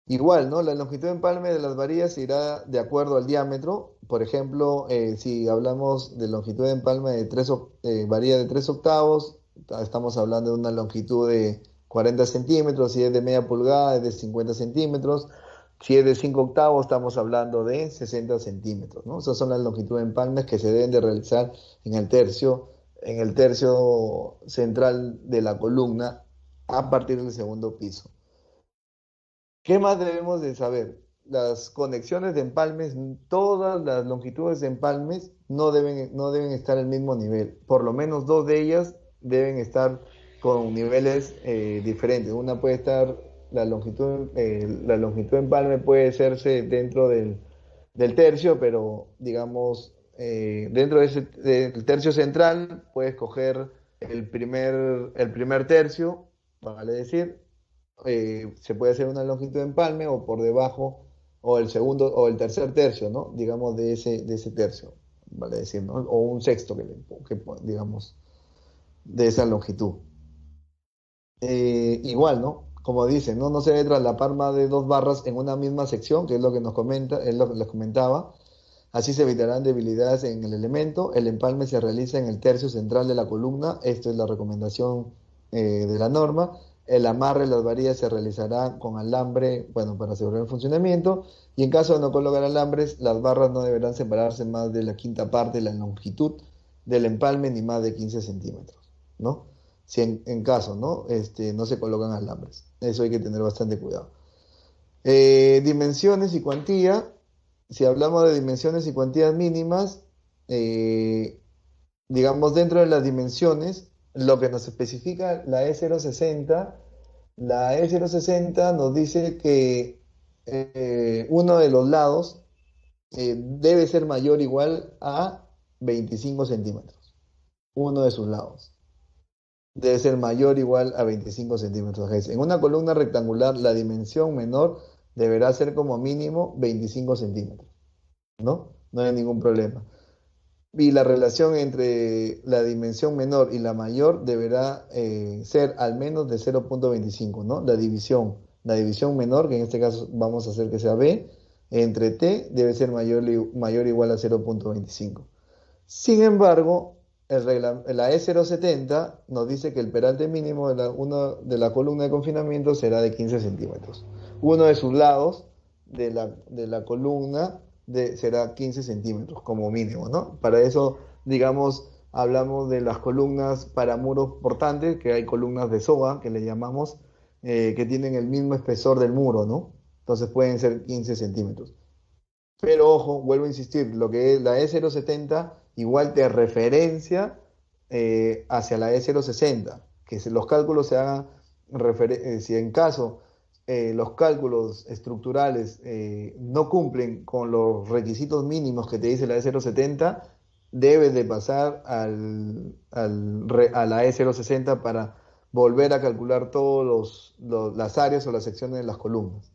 S2: Igual, ¿no? La longitud de empalme de las varillas irá de acuerdo al diámetro. Por ejemplo, si hablamos de longitud de empalme de varilla de 3 octavos, estamos hablando de una longitud de 40 centímetros. Si es de media pulgada, es de 50 centímetros. Si es de 5 octavos, estamos hablando de 60 centímetros, ¿no? Esas son las longitudes de empalmes que se deben de realizar en el tercio central de la columna a partir del segundo piso. ¿Qué más debemos de saber? Las conexiones de empalmes, todas las longitudes de empalmes no deben estar al mismo nivel. Por lo menos dos de ellas deben estar con niveles diferentes. Una puede estar, la longitud de empalme puede hacerse dentro del tercio, pero digamos, dentro del tercio central puedes coger el primer tercio, vale decir, se puede hacer una longitud de empalme o por debajo o el segundo o el tercer tercio, ¿no? Digamos de ese tercio, vale decir, ¿no? O un sexto digamos, de esa longitud. Igual, ¿no? Como dicen, ¿no? No se debe traslapar más de dos barras en una misma sección, que es lo que es lo que les comentaba. Así se evitarán debilidades en el elemento. El empalme se realiza en el tercio central de la columna. Esto es la recomendación de la norma. El amarre de las varillas se realizará con alambre, bueno, para asegurar el funcionamiento. Y en caso de no colocar alambres, las barras no deberán separarse más de la quinta parte de la longitud del empalme, ni más de 15 centímetros, ¿no? Si en caso, ¿no? No se colocan alambres. Eso hay que tener bastante cuidado. Dimensiones y cuantía. Si hablamos de dimensiones y cuantías mínimas, digamos dentro de las dimensiones, lo que nos especifica la E060 nos dice que uno de los lados debe ser mayor o igual a 25 centímetros. Uno de sus lados debe ser mayor o igual a 25 centímetros. En una columna rectangular, la dimensión menor deberá ser como mínimo 25 centímetros, ¿no? No hay ningún problema. Y la relación entre la dimensión menor y la mayor deberá ser al menos de 0,25, ¿no? La división menor, que en este caso vamos a hacer que sea B, entre T debe ser mayor o igual a 0,25. Sin embargo, la E070 nos dice que el peralte mínimo de la columna de confinamiento será de 15 centímetros. Uno de sus lados de la columna será 15 centímetros como mínimo, ¿no? Para eso, digamos, hablamos de las columnas para muros portantes, que hay columnas de soga, que le llamamos, que tienen el mismo espesor del muro, ¿no? Entonces pueden ser 15 centímetros. Pero ojo, vuelvo a insistir, lo que es la E070 igual te referencia hacia la E060, que los cálculos se hagan si en caso los cálculos estructurales no cumplen con los requisitos mínimos que te dice la E070, debes de pasar a la E060 para volver a calcular todos las áreas o las secciones de las columnas.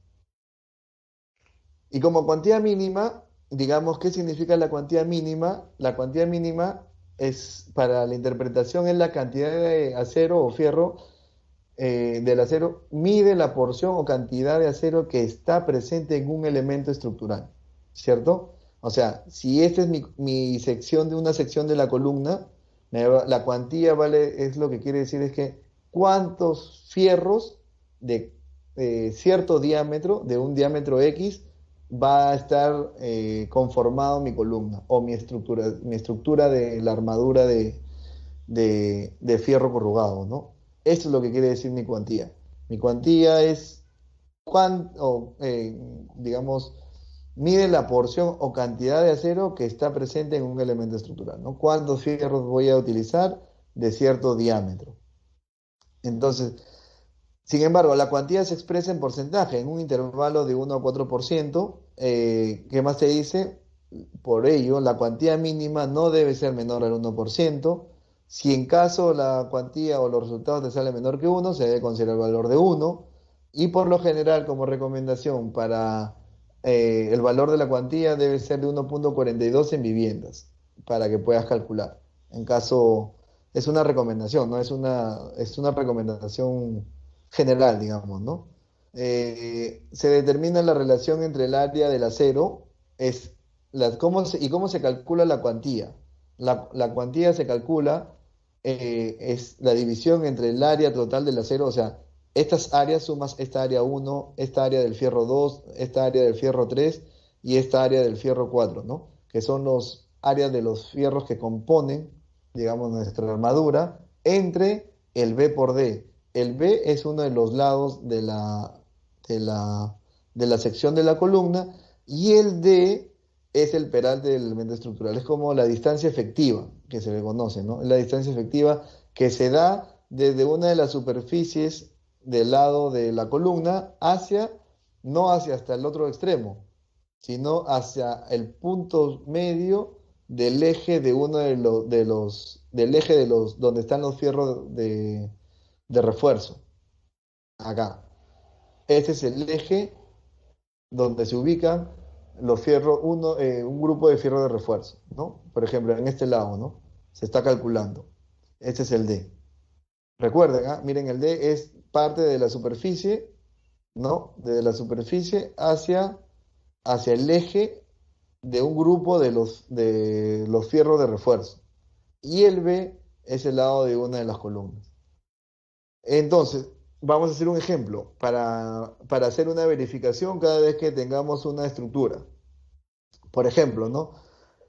S2: Y como cuantía mínima, digamos, ¿qué significa la cuantía mínima? La cuantía mínima es, para la interpretación, es la cantidad de acero o fierro del acero, mide la porción o cantidad de acero que está presente en un elemento estructural, ¿cierto? O sea, si esta es mi sección de una sección de la columna, la cuantía vale, es lo que quiere decir es que cuántos fierros de cierto diámetro, de un diámetro X, va a estar conformado mi columna o mi estructura de la armadura de fierro corrugado, ¿no? Eso es lo que quiere decir mi cuantía. Mi cuantía es cuánto, digamos, mide la porción o cantidad de acero que está presente en un elemento estructural, ¿no? ¿Cuántos fierros voy a utilizar de cierto diámetro? Entonces, sin embargo, la cuantía se expresa en porcentaje, en un intervalo de 1 a 4%. ¿Qué más te dice? Por ello, la cuantía mínima no debe ser menor al 1%. Si en caso la cuantía o los resultados te salen menor que 1, se debe considerar el valor de 1. Y por lo general, como recomendación para el valor de la cuantía debe ser de 1,42 en viviendas, para que puedas calcular. En caso, es una recomendación, ¿no? Es una recomendación general, digamos, ¿no? Se determina la relación entre el área del acero, cómo se calcula la cuantía. La cuantía se calcula, es la división entre el área total del acero, o sea, estas áreas sumas esta área 1, esta área del fierro 2, esta área del fierro 3 y esta área del fierro 4, ¿no? Que son los áreas de los fierros que componen, digamos, nuestra armadura, entre el B por D. El B es uno de los lados de la, de la sección de la columna y el D es el peralte del elemento estructural. Es como la distancia efectiva que se le conoce, ¿no? Es la distancia efectiva que se da desde una de las superficies del lado de la columna no hacia hasta el otro extremo, sino hacia el punto medio del eje de uno del eje donde están los fierros de refuerzo. Acá. Este es el eje donde se ubican los fierros, un grupo de fierros de refuerzo, ¿no? Por ejemplo, en este lado, ¿no? Se está calculando. Este es el D. Recuerden, ¿ah? Miren, el D es parte de la superficie, ¿no? Desde la superficie hacia el eje de un grupo de los fierros de refuerzo. Y el B es el lado de una de las columnas. Entonces, vamos a hacer un ejemplo para hacer una verificación cada vez que tengamos una estructura. Por ejemplo, ¿no?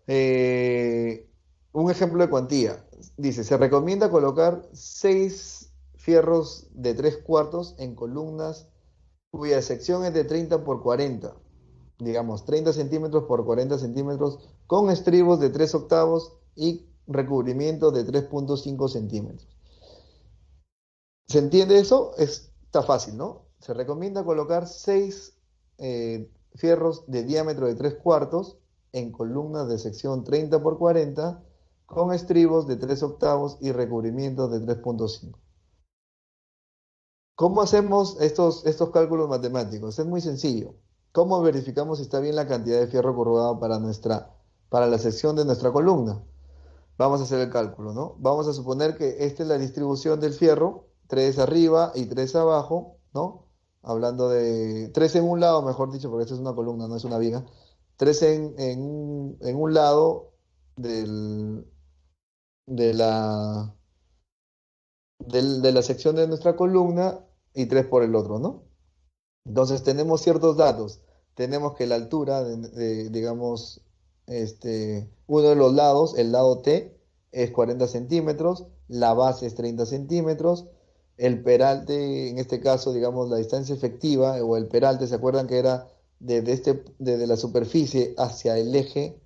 S2: Eh, un ejemplo de cuantía. Dice, se recomienda colocar 6 fierros de 3/4 en columnas cuya sección es de 30 por 40, digamos, 30 centímetros por 40 centímetros, con estribos de 3/8 y recubrimiento de 3,5 centímetros. ¿Se entiende eso? Está fácil, ¿no? Se recomienda colocar 6 fierros de diámetro de 3/4 en columnas de sección 30 por 40 con estribos de 3/8 y recubrimientos de 3,5. ¿Cómo hacemos estos cálculos matemáticos? Es muy sencillo. ¿Cómo verificamos si está bien la cantidad de fierro corrugado para la sección de nuestra columna? Vamos a hacer el cálculo, ¿no? Vamos a suponer que esta es la distribución del fierro, 3 arriba y 3 abajo, ¿no? Hablando de 3 en un lado, mejor dicho, porque esta es una columna, no es una viga. 3 en un lado del, de la, de la sección de nuestra columna y 3 por el otro, ¿no? Entonces tenemos ciertos datos. Tenemos que la altura, digamos, uno de los lados, el lado T, es 40 centímetros, la base es 30 centímetros, el peralte, en este caso, digamos, la distancia efectiva o el peralte, ¿se acuerdan que era desde la superficie hacia el eje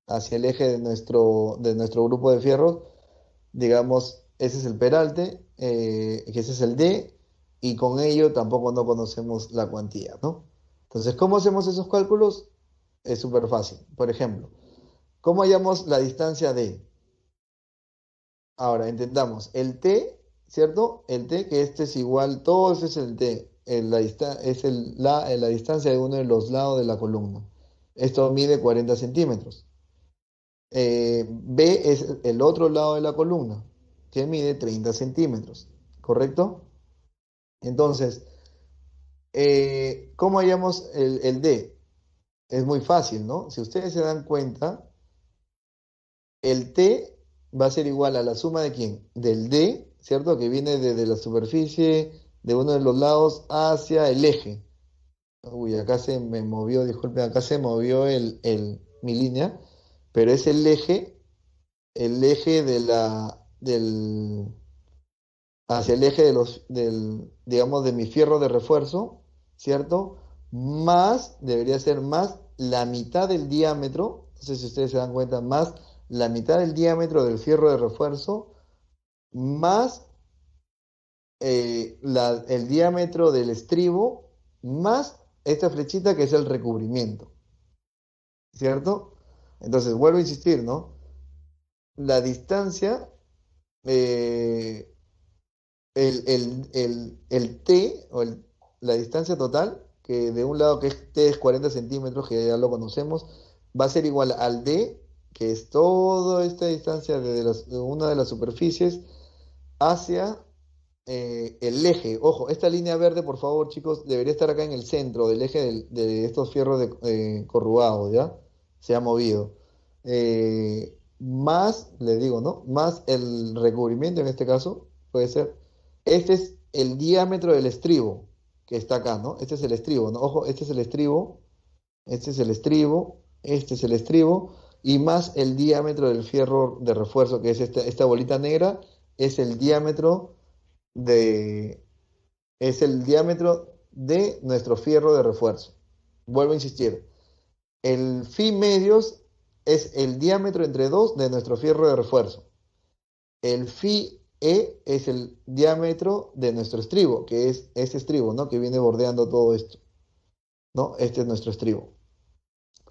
S2: de nuestro grupo de fierros? Digamos, ese es el peralte, que ese es el D, y con ello tampoco no conocemos la cuantía, ¿no? Entonces, ¿cómo hacemos esos cálculos? Es súper fácil. Por ejemplo, ¿cómo hallamos la distancia de? Ahora, intentamos el t, ¿cierto? El t, que este es igual, todo eso es el t, es la distancia de uno de los lados de la columna. Esto mide 40 centímetros. B es el otro lado de la columna, que mide 30 centímetros, ¿correcto? Entonces, ¿cómo hallamos el D? Es muy fácil, ¿no? Si ustedes se dan cuenta, el T va a ser igual a la suma de ¿quién? Del D, ¿cierto? Que viene desde la superficie de uno de los lados hacia el eje. Uy, acá se me movió, disculpen, acá se movió mi línea, pero es el eje hacia el eje digamos, de mi fierro de refuerzo, ¿cierto? Más, debería ser más la mitad del diámetro, no sé si ustedes se dan cuenta, más la mitad del diámetro del fierro de refuerzo, más el diámetro del estribo, más esta flechita que es el recubrimiento, ¿cierto? Entonces, vuelvo a insistir, ¿no? La distancia, eh, el T la distancia total, que de un lado que es T es 40 centímetros, que ya lo conocemos, va a ser igual al D, que es toda esta distancia de una de las superficies hacia el eje. Ojo, esta línea verde, por favor, chicos, debería estar acá en el centro del eje de estos fierros corrugados, ¿ya? Se ha movido. Más, le digo, ¿no? Más el recubrimiento en este caso, puede ser. Este es el diámetro del estribo que está acá, ¿no? Este es el estribo, ¿no? Ojo, este es el estribo, este es el estribo, este es el estribo, y más el diámetro del fierro de refuerzo, que es esta bolita negra, es el diámetro de, es el diámetro de nuestro fierro de refuerzo. Vuelvo a insistir, el phi medios es el diámetro entre dos de nuestro fierro de refuerzo. El phi e es el diámetro de nuestro estribo, que es este estribo, ¿no? Que viene bordeando todo esto, ¿no? Este es nuestro estribo.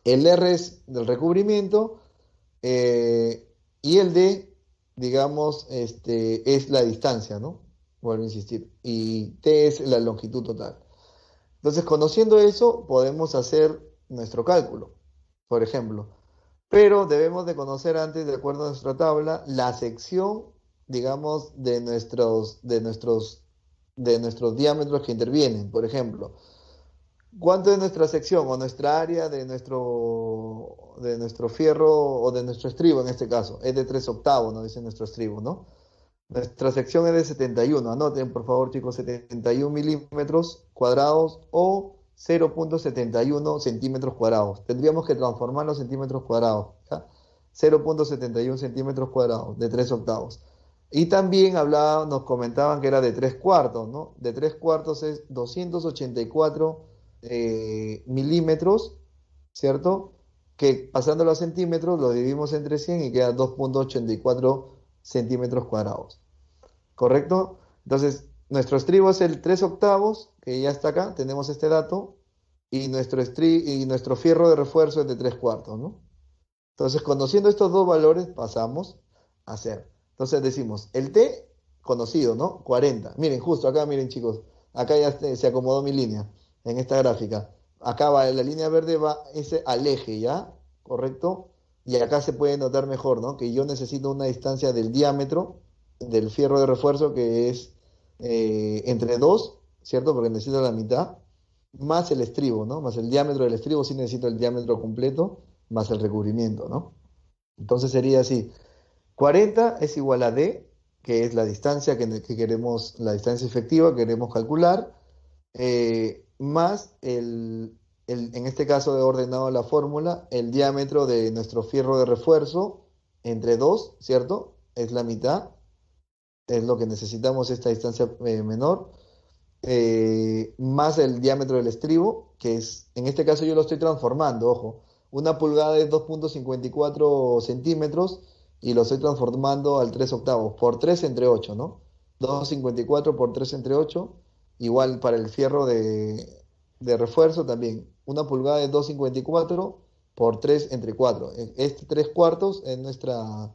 S2: El R es del recubrimiento y el D, digamos, es la distancia, ¿no? Vuelvo a insistir. Y T es la longitud total. Entonces, conociendo eso, podemos hacer nuestro cálculo, por ejemplo. Pero debemos de conocer antes, de acuerdo a nuestra tabla, la sección, digamos, de nuestros diámetros que intervienen. Por ejemplo, ¿cuánto es nuestra sección o nuestra área de nuestro fierro o de nuestro estribo en este caso? Es de 3 octavos, nos dice nuestro estribo, ¿no? Nuestra sección es de 71. Anoten, por favor, chicos, 71 milímetros cuadrados o 0,71 centímetros cuadrados. Tendríamos que transformar los centímetros cuadrados, ¿ya? 0,71 centímetros cuadrados de 3 octavos. Y también nos comentaban que era de 3 cuartos, ¿no? De 3 cuartos es 284 milímetros, ¿cierto? Que pasándolo a centímetros lo dividimos entre 100 y queda 2,84 centímetros cuadrados. ¿Correcto? Entonces, nuestro estribo es el 3 octavos, que ya está acá, tenemos este dato, y nuestro fierro de refuerzo es de 3 cuartos, ¿no? Entonces, conociendo estos dos valores, pasamos a hacer. Entonces decimos, el T conocido, ¿no? 40. Miren, justo acá, miren chicos, acá ya se acomodó mi línea en esta gráfica. Acá va, la línea verde va ese al eje, ¿ya? ¿Correcto? Y acá se puede notar mejor, ¿no? Que yo necesito una distancia del diámetro del fierro de refuerzo que es entre 2, ¿cierto? Porque necesito la mitad, más el estribo, ¿no? Más el diámetro del estribo, sí necesito el diámetro completo, más el recubrimiento, ¿no? Entonces sería así, 40 es igual a D, que es la distancia que queremos, la distancia efectiva que queremos calcular, más en este caso he ordenado la fórmula, el diámetro de nuestro fierro de refuerzo entre 2, ¿cierto? Es la mitad, es lo que necesitamos esta distancia menor, más el diámetro del estribo, que es, en este caso yo lo estoy transformando, ojo, una pulgada es 2,54 centímetros y lo estoy transformando al 3 octavos, por 3 entre 8, ¿no? 2,54 por 3 entre 8 Igual para el fierro de refuerzo también. Una pulgada de 2,54 por 3 entre 4. Este 3 cuartos es nuestro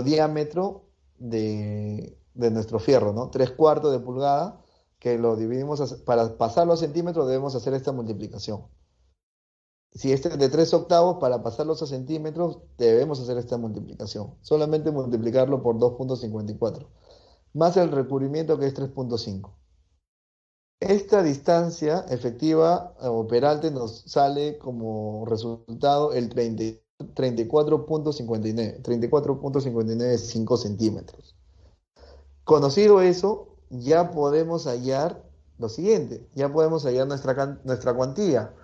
S2: diámetro de nuestro fierro, ¿no? 3 cuartos de pulgada que lo dividimos, para pasarlo a centímetros debemos hacer esta multiplicación. Si este es de 3 octavos, para pasarlos a centímetros debemos hacer esta multiplicación. Solamente multiplicarlo por 2,54 más el recubrimiento que es 3,5. Esta distancia efectiva o peralte nos sale como resultado el 34,59 centímetros. Conocido eso, ya podemos hallar lo siguiente, ya podemos hallar nuestra cuantía,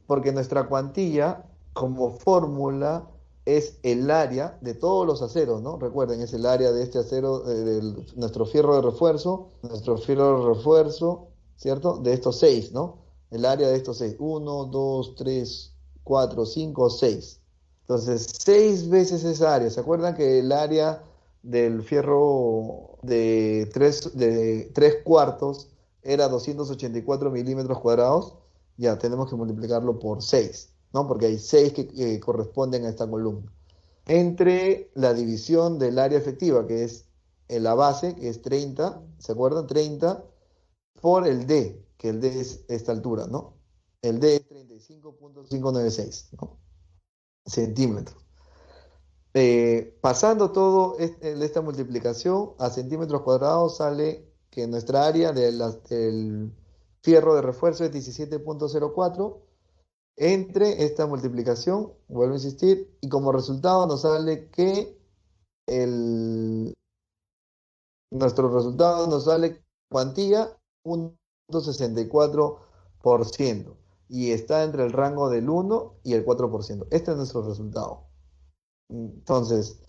S2: porque nuestra cuantía como fórmula es el área de todos los aceros, ¿no? Recuerden, es el área de este acero, nuestro fierro de refuerzo, ¿cierto? De estos 6, ¿no? El área de estos 6, 1, 2, 3, 4, 5, 6. Entonces, 6 veces esa área. ¿Se acuerdan que el área del fierro de 3 cuartos era 284 milímetros cuadrados? Ya tenemos que multiplicarlo por 6, ¿no? Porque hay 6 que corresponden a esta columna. Entre la división del área efectiva, que es en la base, que es 30, ¿se acuerdan? 30 por el D, que el D es esta altura, ¿no? El D es 35,596, ¿no? Centímetros. Pasando todo esta multiplicación a centímetros cuadrados, sale que nuestra área del fierro de refuerzo es 17,04. Entre esta multiplicación, vuelvo a insistir, y como resultado nos sale que nuestro resultado nos sale cuantía 1,64% y está entre el rango del 1 y el 4%. Este es nuestro resultado. Entonces,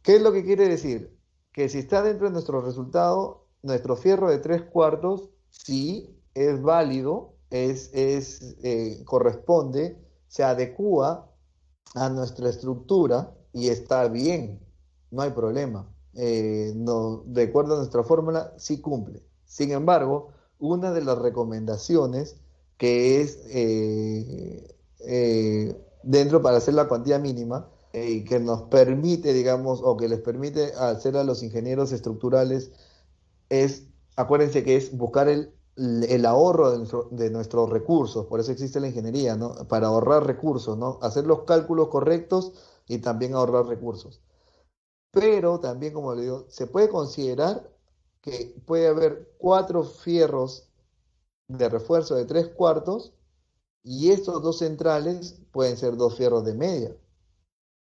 S2: ¿qué es lo que quiere decir? Que si está dentro de nuestro resultado, nuestro fierro de 3 cuartos sí es válido, corresponde, se adecúa a nuestra estructura y está bien, no hay problema. No, de acuerdo a nuestra fórmula, sí cumple. Sin embargo, una de las recomendaciones que es dentro para hacer la cuantía mínima, y que nos permite, digamos, o que les permite hacer a los ingenieros estructurales, es, acuérdense que es buscar el ahorro de nuestros recursos, por eso existe la ingeniería, ¿no? Para ahorrar recursos, ¿no? Hacer los cálculos correctos y también ahorrar recursos. Pero también, como le digo, se puede considerar que puede haber 4 fierros de refuerzo de 3 cuartos y estos 2 centrales pueden ser 2 fierros de media.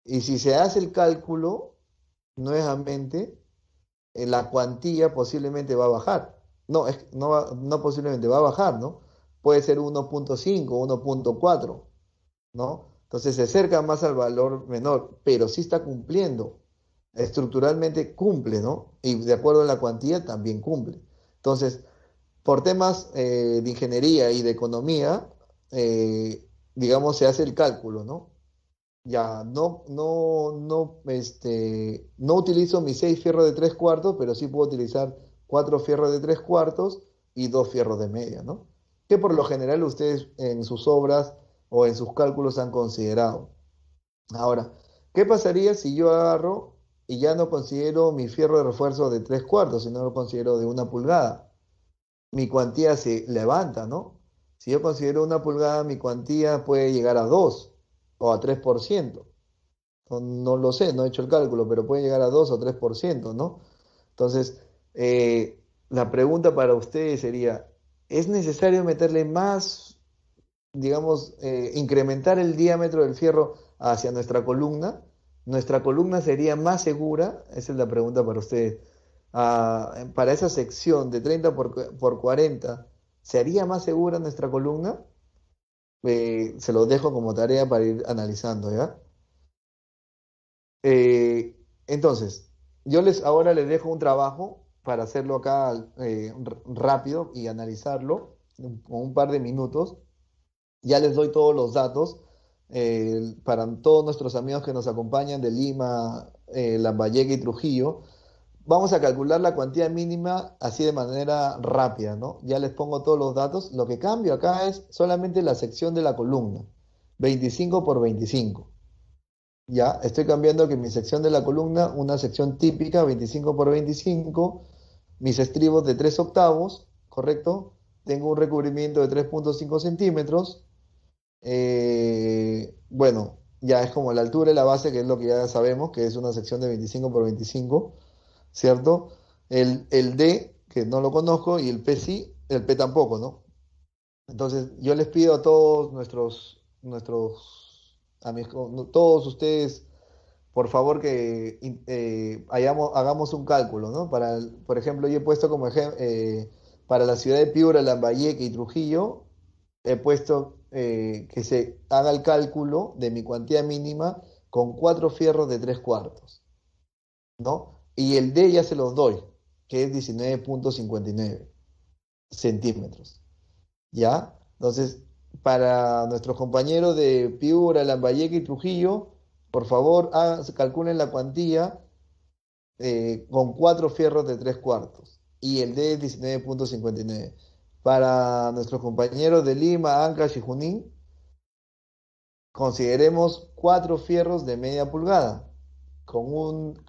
S2: Y si se hace el cálculo, nuevamente, la cuantía posiblemente va a bajar. No, no posiblemente va a bajar, ¿no? Puede ser 1,5, 1,4, ¿no? Entonces se acerca más al valor menor, pero sí está cumpliendo. Estructuralmente cumple, ¿no? Y de acuerdo a la cuantía también cumple. Entonces, por temas de ingeniería y de economía, digamos, se hace el cálculo, ¿no? Ya, no utilizo mis 6 fierros de 3 cuartos, pero sí puedo utilizar 4 fierros de 3 cuartos y 2 fierros de media, ¿no? Que por lo general ustedes en sus obras o en sus cálculos han considerado. Ahora, ¿qué pasaría si yo agarro y ya no considero mi fierro de refuerzo de 3 cuartos, sino lo considero de 1 pulgada? Mi cuantía se levanta, ¿no? Si yo considero 1 pulgada, mi cuantía puede llegar a 2 o a 3%. No lo sé, no he hecho el cálculo, pero puede llegar a 2 o 3%, ¿no? Entonces, la pregunta para ustedes sería, ¿es necesario meterle más, digamos, incrementar el diámetro del fierro hacia nuestra columna? ¿Nuestra columna sería más segura? Esa es la pregunta para ustedes. Para esa sección de 30 por 40, ¿se haría más segura nuestra columna? Se los dejo como tarea para ir analizando, ¿ya? Entonces, ahora les dejo un trabajo para hacerlo acá rápido y analizarlo con un par de minutos. Ya les doy todos los datos para todos nuestros amigos que nos acompañan de Lima, Lambayeque y Trujillo. vamos a calcular la cuantía mínima así de manera rápida, ¿no? Ya les pongo todos los datos. Lo que cambio acá es solamente la sección de la columna, 25 por 25. Ya, estoy cambiando que mi sección de la columna, una sección típica, 25 por 25, mis estribos de 3 octavos, ¿correcto? Tengo un recubrimiento de 3,5 centímetros. Bueno, ya es como la altura y la base, que es lo que ya sabemos, que es una sección de 25 por 25, ¿cierto? El D, que no lo conozco, y el P sí, el P tampoco, ¿no? Entonces, yo les pido a todos a todos ustedes, por favor, que hagamos un cálculo, ¿no? Por ejemplo, yo he puesto como ejemplo, para la ciudad de Piura, Lambayeque y Trujillo, he puesto que se haga el cálculo de mi cuantía mínima con 4 fierros de 3 cuartos, ¿no? Y el D ya se los doy, que es 19,59 centímetros, ¿ya? Entonces, para nuestros compañeros de Piura, Lambayeque y Trujillo, por favor, calculen la cuantía con 4 fierros de 3 cuartos. Y el D es 19,59. Para nuestros compañeros de Lima, Ancash y Junín, consideremos 4 fierros de media pulgada.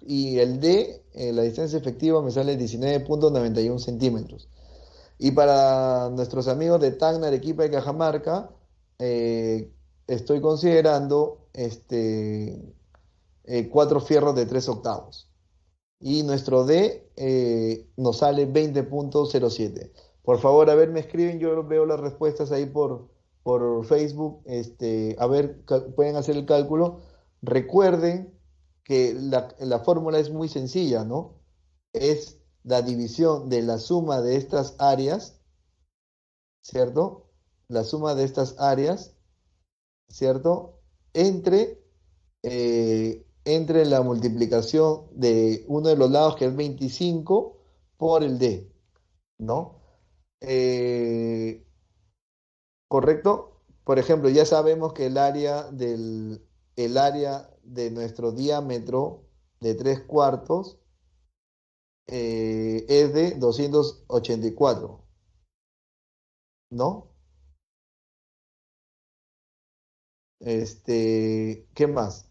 S2: Y el D, la distancia efectiva me sale 19,91 centímetros. Y para nuestros amigos de Tacna, Arequipa y Cajamarca, estoy considerando 4 fierros de 3 octavos. Y nuestro D nos sale 20,07. Por favor, a ver, me escriben, yo veo las respuestas ahí por Facebook. A ver, pueden hacer el cálculo. Recuerden que la fórmula es muy sencilla, ¿no? Es la división de la suma de estas áreas, ¿cierto? La suma de estas áreas, ¿cierto? Entre la multiplicación de uno de los lados, que es 25, por el D, ¿no? Eh, ¿Correcto? Por ejemplo, ya sabemos que el área de nuestro diámetro de 3 cuartos es de 284, ¿no? ¿Qué más?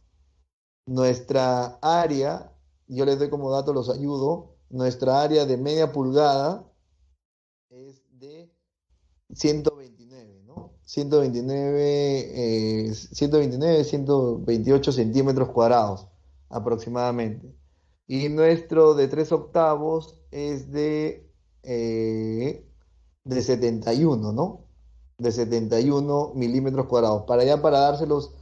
S2: Nuestra área, yo les doy como dato, los ayudo, nuestra área de media pulgada es de 129, ¿no? 128 centímetros cuadrados aproximadamente. Y nuestro de 3 octavos es de 71, ¿no? De 71 milímetros cuadrados. Para dárselos,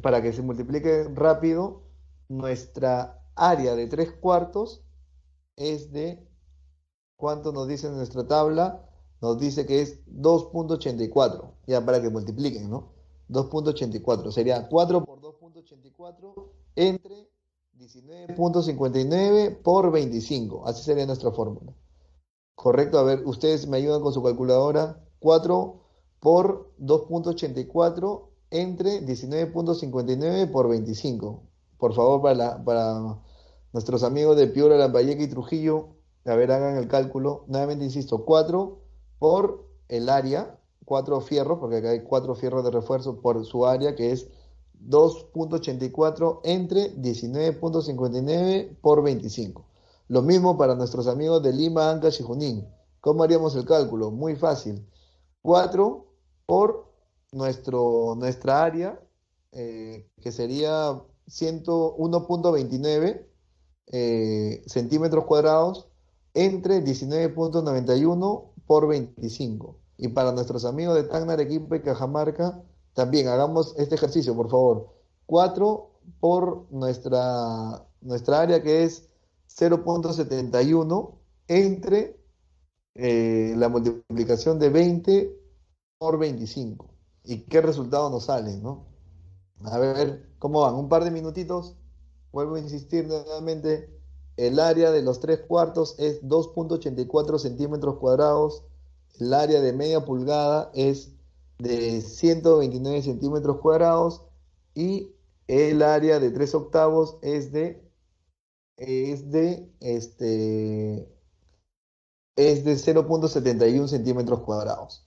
S2: para que se multiplique rápido, nuestra área de 3 cuartos es de, ¿cuánto nos dice en nuestra tabla? Nos dice que es 2,84, ya para que multipliquen, ¿no? 2,84, sería 4 por 2,84 entre 19,59 por 25, así sería nuestra fórmula. Correcto, a ver, ustedes me ayudan con su calculadora. 4 por 2,84 entre 19,59 por 25. Por favor, para nuestros amigos de Piura, Lambayeque y Trujillo, a ver, hagan el cálculo. Nuevamente insisto, 4 por el área, 4 fierros, porque acá hay 4 fierros de refuerzo por su área, que es 2,84 entre 19,59 por 25. Lo mismo para nuestros amigos de Lima, Ancash y Junín. ¿Cómo haríamos el cálculo? Muy fácil. 4 por nuestra área, que sería 101,29 centímetros cuadrados entre 19,91 por 25. Y para nuestros amigos de Tacna, Arequipa y Cajamarca, también hagamos este ejercicio, por favor. 4 por nuestra área, que es 0,71 entre la multiplicación de 20 por 25. ¿Y qué resultado nos sale, no? A ver, ¿cómo van? Un par de minutitos. Vuelvo a insistir nuevamente. El área de los 3 cuartos es 2,84 centímetros cuadrados. El área de media pulgada es de 129 centímetros cuadrados. Y el área de 3 octavos es de es de, es de 0,71 centímetros cuadrados.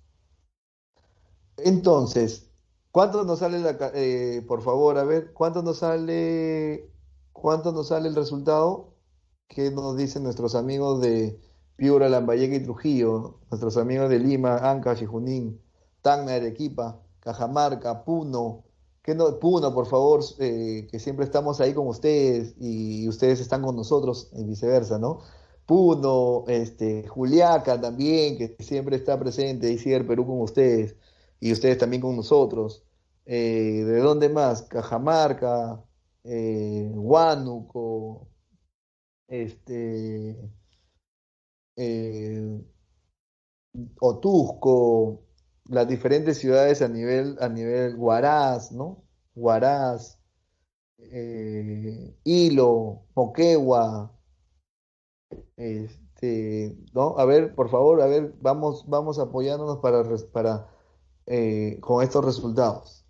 S2: Entonces, ¿cuánto nos sale por favor, a ver, cuánto nos sale el resultado? ¿Qué nos dicen nuestros amigos de Piura, Lambayeque y Trujillo? Nuestros amigos de Lima, Ancash y Junín, Tacna, Arequipa, Cajamarca, Puno. Puno, por favor, que siempre estamos ahí con ustedes y ustedes están con nosotros y viceversa, ¿no? Puno, Juliaca también, que siempre está presente, y sigue el Perú con ustedes y ustedes también con nosotros. ¿De dónde más? Cajamarca, Huánuco, este, eh, Otusco, las diferentes ciudades a nivel Huaraz, ¿no? Huaraz, Hilo, Moquegua, ¿no? A ver, por favor, a ver, vamos apoyándonos con estos resultados.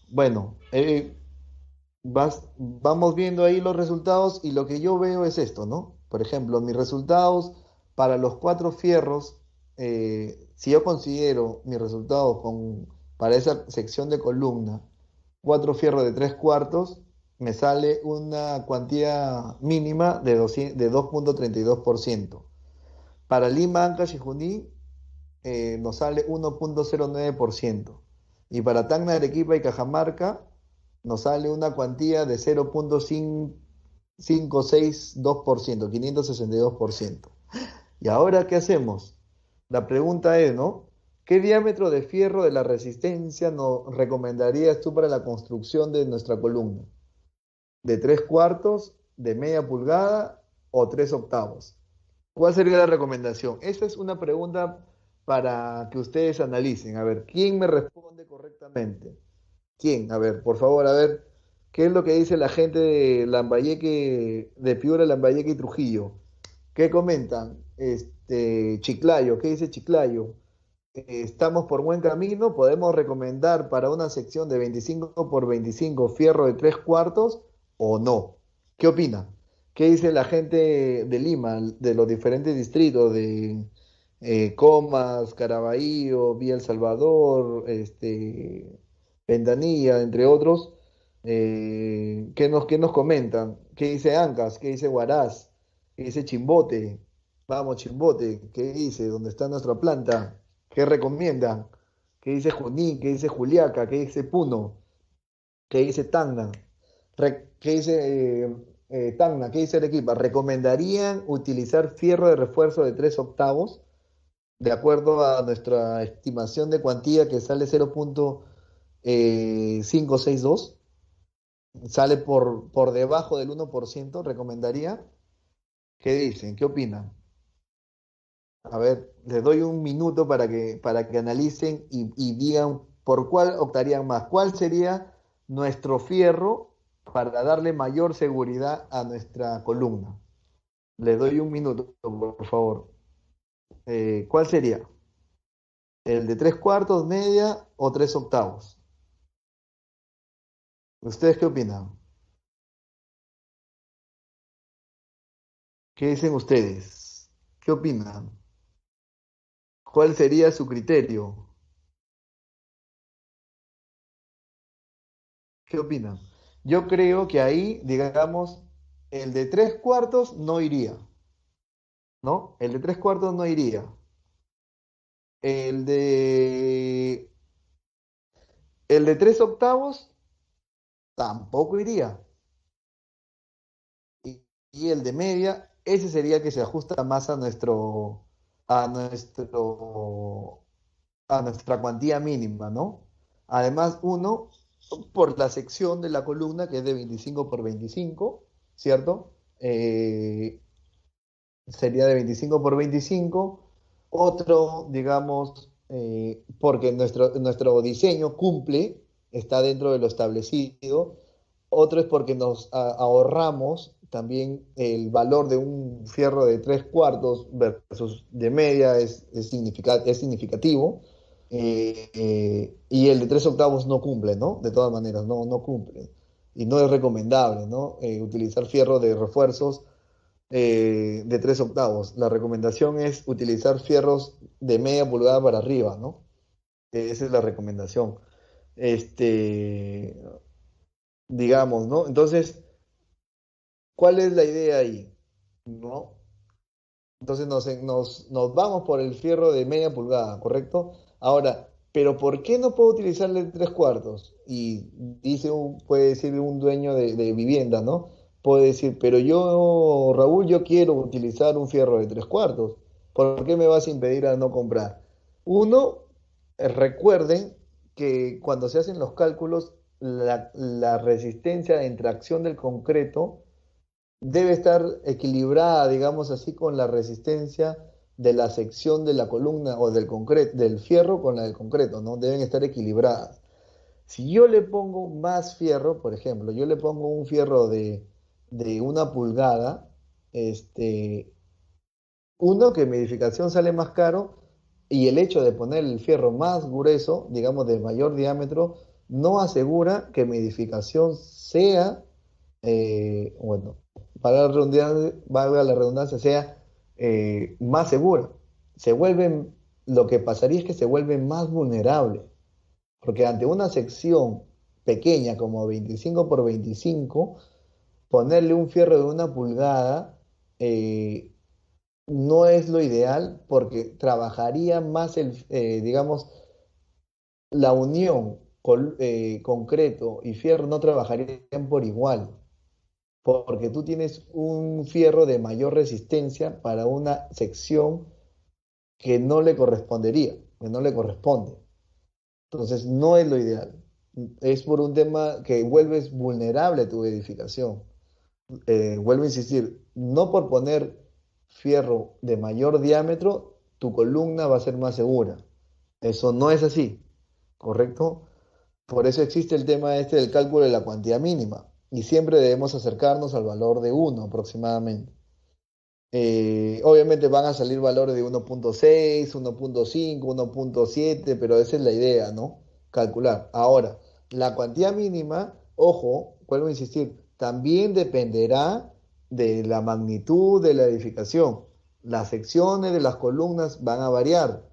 S2: Bueno, vamos viendo ahí los resultados y lo que yo veo es esto, ¿no? Por ejemplo, mis resultados para los cuatro fierros, si yo considero mis resultados para esa sección de columna, cuatro fierros de 3/4, me sale una cuantía mínima de 2,32%. Para Lima, Ancash y Junín, nos sale 1,09%. Y para Tacna, Arequipa y Cajamarca nos sale una cuantía de 0,562%, 562%. ¿Y ahora qué hacemos? La pregunta es, ¿no? ¿Qué diámetro de fierro de la resistencia nos recomendarías tú para la construcción de nuestra columna? ¿De 3/4, de media pulgada o 3/8? ¿Cuál sería la recomendación? Esa es una pregunta para que ustedes analicen. A ver, ¿quién me responde correctamente? ¿Quién? A ver, por favor, a ver, ¿qué es lo que dice la gente de Lambayeque, de Piura, Lambayeque y Trujillo? ¿Qué comentan? Chiclayo, ¿qué dice Chiclayo? Estamos por buen camino, podemos recomendar para una sección de 25 por 25 fierro de 3/4 o no. ¿Qué opina? ¿Qué dice la gente de Lima, de los diferentes distritos de Comas, Caraballo, Villa El Salvador, Ventanilla, entre otros? ¿Qué nos comentan? ¿Qué dice Ancas? ¿Qué dice Huaraz? ¿Qué dice Chimbote? Vamos, Chimbote, ¿qué dice? ¿Dónde está nuestra planta? ¿Qué recomiendan? ¿Qué dice Junín? ¿Qué dice Juliaca? ¿Qué dice Puno? ¿Qué dice Tacna? ¿Qué dice Tacna? ¿Qué dice Arequipa? ¿Recomendarían utilizar fierro de refuerzo de 3/8 de acuerdo a nuestra estimación de cuantía que sale 0,562? ¿Sale por debajo del 1%? ¿Recomendaría? ¿Qué dicen? ¿Qué opinan? A ver, les doy un minuto para que analicen y digan por cuál optarían más. ¿Cuál sería nuestro fierro para darle mayor seguridad a nuestra columna? Les doy un minuto, por favor. ¿Cuál sería? ¿El de 3/4, media o 3/8? ¿Ustedes qué opinan? ¿Qué dicen ustedes? ¿Qué opinan? ¿Cuál sería su criterio? ¿Qué opinan? Yo creo que ahí, digamos, el de 3/4 no iría, ¿no? El de 3/4 no iría. El de, el de 3/8 tampoco iría. Y el de media, ese sería el que se ajusta más a nuestro, a nuestra cuantía mínima, ¿no? Además, uno, por la sección de la columna, que es de 25 por 25, ¿cierto? Sería de 25 por 25. Otro, digamos, porque nuestro diseño cumple, está dentro de lo establecido. Otro es porque nos ahorramos también el valor de un fierro de 3/4 versus de media es significativo. Y el de 3/8 no cumple, ¿no? De todas maneras, no cumple. y no es recomendable, ¿no? Utilizar fierro de refuerzos de 3/8. La recomendación es utilizar fierros de media pulgada para arriba, ¿no? Esa es la recomendación. Este, digamos, ¿no? Entonces, ¿cuál es la idea ahí? ¿No? Entonces nos vamos por el fierro de media pulgada, ¿correcto? Ahora, ¿pero por qué no puedo utilizarle el 3/4? Y puede decir un dueño de vivienda, ¿no? Puede decir, pero yo, Raúl, yo quiero utilizar un fierro de 3/4. ¿Por qué me vas a impedir a no comprar? Uno, recuerden que cuando se hacen los cálculos, la resistencia de tracción del concreto debe estar equilibrada, digamos así, con la resistencia de la sección de la columna o del concreto, del fierro con la del concreto, ¿no? Deben estar equilibradas. Si yo le pongo más fierro, por ejemplo, yo le pongo un fierro de 1 pulgada, este, uno, que mi edificación sale más caro, y el hecho de poner el fierro más grueso, digamos de mayor diámetro, no asegura que mi edificación sea, bueno, valga la redundancia, sea más segura. Lo que pasaría es que se vuelve más vulnerable, porque ante una sección pequeña como 25 por 25, ponerle un fierro de 1 pulgada, no es lo ideal porque trabajaría más digamos, la unión concreto y fierro no trabajarían por igual, porque tú tienes un fierro de mayor resistencia para una sección que no le correspondería, que no le corresponde. Entonces, no es lo ideal. Es por un tema que vuelves vulnerable tu edificación. Vuelvo a insistir, no por poner fierro de mayor diámetro, tu columna va a ser más segura. Eso no es así, ¿correcto? Por eso existe el tema este del cálculo de la cuantía mínima y siempre debemos acercarnos al valor de 1 aproximadamente. Obviamente van a salir valores de 1,6, 1,5, 1,7, pero esa es la idea, ¿no? Calcular. Ahora, la cuantía mínima, ojo, vuelvo a insistir, también dependerá de la magnitud de la edificación. Las secciones de las columnas van a variar.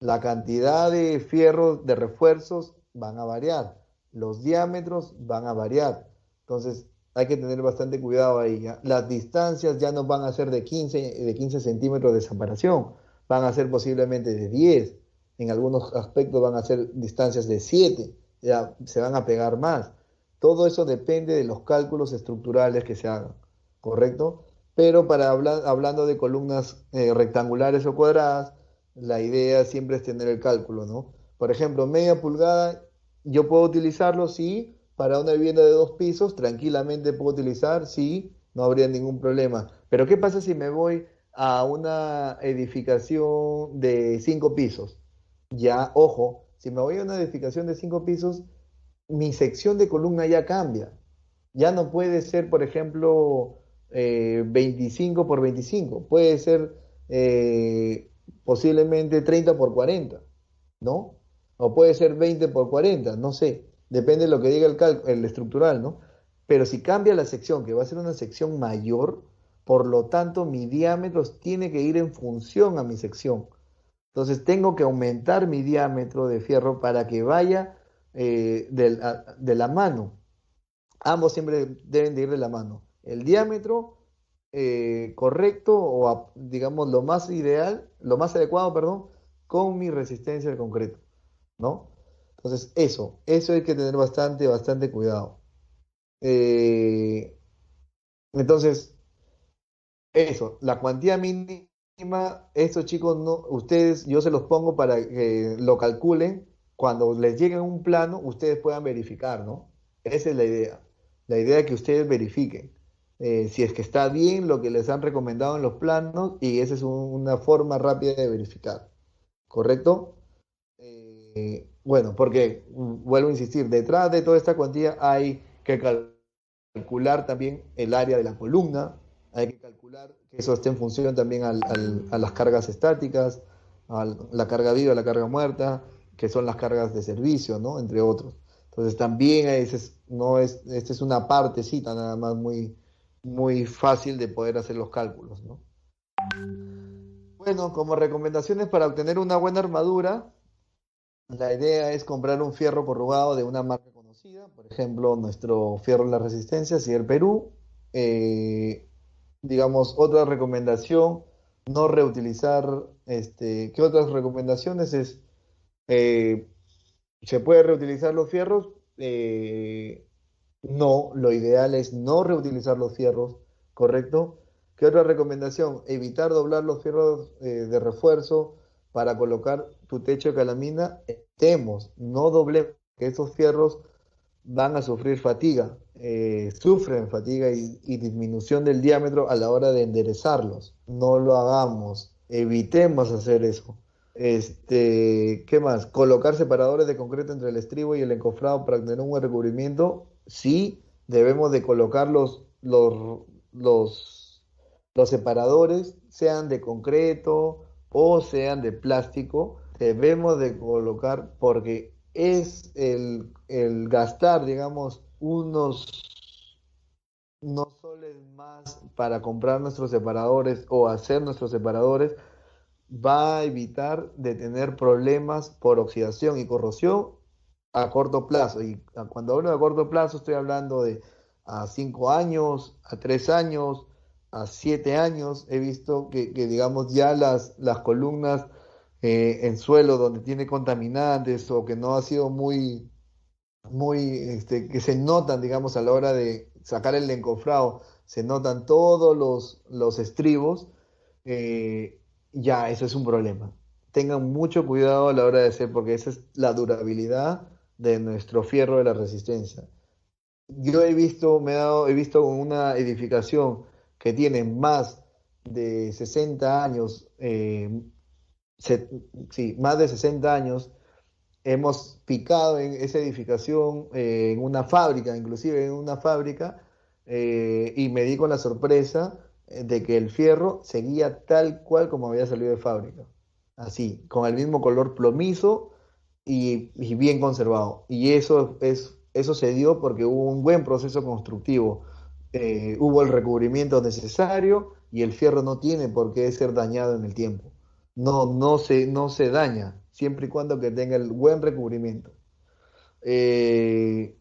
S2: La cantidad de fierros de refuerzos van a variar. Los diámetros van a variar. Entonces, hay que tener bastante cuidado ahí, ¿ya? Las distancias ya no van a ser de 15 centímetros de separación, van a ser posiblemente de 10. En algunos aspectos van a ser distancias de 7, ya se van a pegar más. Todo eso depende de los cálculos estructurales que se hagan, ¿correcto? Pero hablando de columnas rectangulares o cuadradas, la idea siempre es tener el cálculo, ¿no? Por ejemplo, media pulgada, yo puedo utilizarlo, sí, para una vivienda de 2 pisos, tranquilamente puedo utilizar, sí, no habría ningún problema. Pero ¿qué pasa si me voy a una edificación de 5 pisos? Ya, ojo, si me voy a una edificación de 5 pisos, mi sección de columna ya cambia. Ya no puede ser, por ejemplo, 25 por 25, puede ser posiblemente 30 por 40, ¿no? O puede ser 20 por 40, no sé, depende de lo que diga el estructural, ¿no? Pero si cambia la sección, que va a ser una sección mayor, por lo tanto mi diámetro tiene que ir en función a mi sección. Entonces tengo que aumentar mi diámetro de fierro para que vaya de la mano. Ambos siempre deben de ir de la mano. El diámetro correcto o digamos lo más ideal, lo más adecuado, perdón, con mi resistencia al concreto, ¿no? Entonces eso hay que tener bastante cuidado. Eh, entonces, eso, la cuantía mínima, estos chicos, no, ustedes, yo se los pongo para que lo calculen. Cuando les llegue un plano, ustedes puedan verificar, ¿no? Esa es la idea. La idea es que ustedes verifiquen si es que está bien lo que les han recomendado en los planos y esa es una forma rápida de verificar, ¿correcto? Bueno, porque vuelvo a insistir, detrás de toda esta cuantía hay que calcular también el área de la columna, hay que calcular que eso esté en función también a las cargas estáticas, a la carga viva, la carga muerta, que son las cargas de servicio, ¿no? Entre otros. Entonces también no es, esta es una partecita nada más muy fácil de poder hacer los cálculos, ¿no? Bueno, como recomendaciones para obtener una buena armadura, la idea es comprar un fierro corrugado de una marca conocida, por ejemplo, nuestro fierro en la resistencia, si el Perú. Eh, digamos, otra recomendación, no reutilizar, ¿qué otras recomendaciones es? eh, ¿Se puede reutilizar los fierros? No, lo ideal es no reutilizar los fierros, ¿correcto? ¿Qué otra recomendación? Evitar doblar los fierros de refuerzo para colocar tu techo de calamina. Evitemos, no doblemos, que esos fierros van a sufrir fatiga, sufren fatiga y disminución del diámetro a la hora de enderezarlos. No lo hagamos, evitemos hacer eso. ¿Qué más? Colocar separadores de concreto entre el estribo y el encofrado para tener un buen recubrimiento. Sí, debemos de colocar los, los separadores, sean de concreto o sean de plástico. Debemos de colocar porque es el gastar, digamos, unos soles más para comprar nuestros separadores o hacer nuestros separadores va a evitar de tener problemas por oxidación y corrosión a corto plazo. Y cuando hablo de corto plazo estoy hablando de a 5 años, a 3 años, a 7 años. He visto que digamos, ya las columnas en suelo donde tiene contaminantes o que no ha sido que se notan, digamos, a la hora de sacar el encofrado, se notan todos los estribos. Ya eso es un problema. Tengan mucho cuidado a la hora de hacer, porque esa es la durabilidad de nuestro fierro de la resistencia. Yo he visto una edificación que tiene más de 60 años, se- sí, más de 60 años. Hemos picado en esa edificación, en una fábrica, inclusive en una fábrica, y me di con la sorpresa de que el fierro seguía tal cual como había salido de fábrica. Así, con el mismo color plomizo y bien conservado. Y eso se dio porque hubo un buen proceso constructivo. Hubo el recubrimiento necesario y el fierro no tiene por qué ser dañado en el tiempo. No se daña, siempre y cuando que tenga el buen recubrimiento. Eh,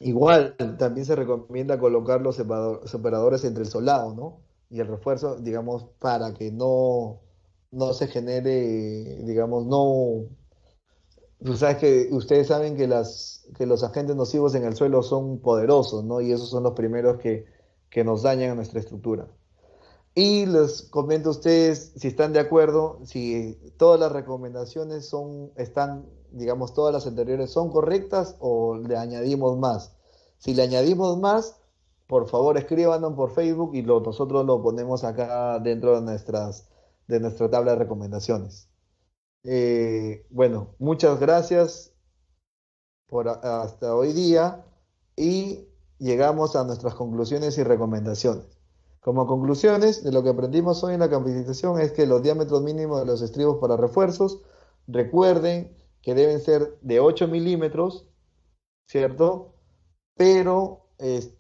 S2: Igual, también se recomienda colocar los separadores entre el solado, ¿no? Y el refuerzo, digamos, para que no se genere, digamos, no. Ustedes saben que que los agentes nocivos en el suelo son poderosos, ¿no? Y esos son los primeros que nos dañan a nuestra estructura. Y les comento a ustedes si están de acuerdo, si todas las recomendaciones digamos, todas las anteriores son correctas o le añadimos más. Si le añadimos más, por favor escríbanos por Facebook y nosotros lo ponemos acá dentro de nuestra tabla de recomendaciones. Bueno, muchas gracias hasta hoy día y llegamos a nuestras conclusiones y recomendaciones. Como conclusiones de lo que aprendimos hoy en la capacitación es que los diámetros mínimos de los estribos para refuerzos, recuerden que deben ser de 8 milímetros, ¿cierto? Pero los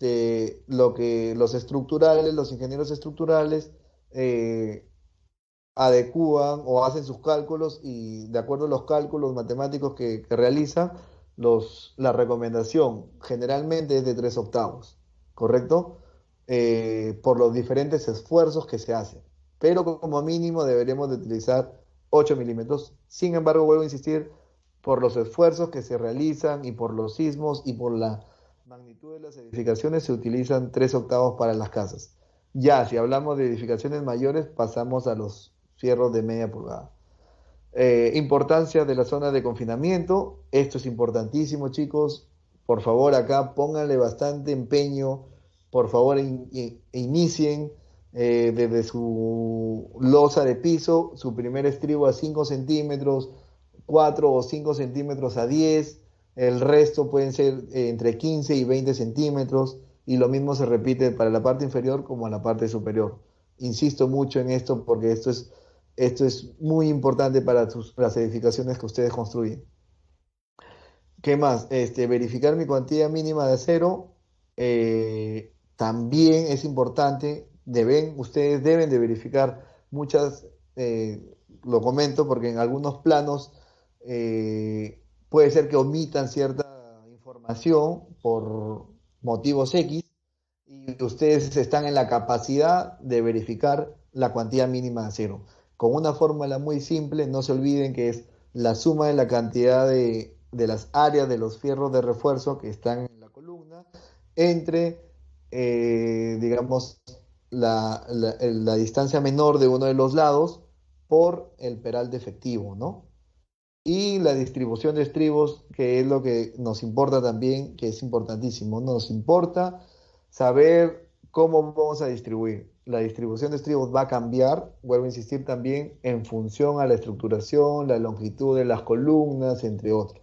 S2: ingenieros estructurales eh, adecúan o hacen sus cálculos y de acuerdo a los cálculos matemáticos que realizan, la recomendación generalmente es de 3 octavos, ¿correcto? Por los diferentes esfuerzos que se hacen. Pero como mínimo deberemos de utilizar 8 milímetros. Sin embargo, vuelvo a insistir, por los esfuerzos que se realizan y por los sismos y por la magnitud de las edificaciones se utilizan 3 octavos para las casas. Ya, si hablamos de edificaciones mayores, pasamos a los fierros de media pulgada. Importancia de la zona de confinamiento. Esto es importantísimo, chicos. Por favor, acá pónganle bastante empeño. Por favor, inicien desde su losa de piso, su primer estribo a 5 centímetros, 4 o 5 centímetros a 10. El resto pueden ser entre 15 y 20 centímetros. Y lo mismo se repite para la parte inferior como la parte superior. Insisto mucho en esto porque esto es muy importante para las edificaciones que ustedes construyen. ¿Qué más? Verificar mi cuantía mínima de acero también es importante. Ustedes deben de verificar muchas, lo comento porque en algunos planos puede ser que omitan cierta información por motivos X y ustedes están en la capacidad de verificar la cuantía mínima de acero. Con una fórmula muy simple, no se olviden que es la suma de la cantidad de las áreas de los fierros de refuerzo que están en la columna entre, digamos, la distancia menor de uno de los lados por el peral efectivo, ¿no? Y la distribución de estribos, que es lo que nos importa también, que es importantísimo. Nos importa saber cómo vamos a distribuir. La distribución de estribos va a cambiar, vuelvo a insistir también, en función a la estructuración, la longitud de las columnas, entre otros.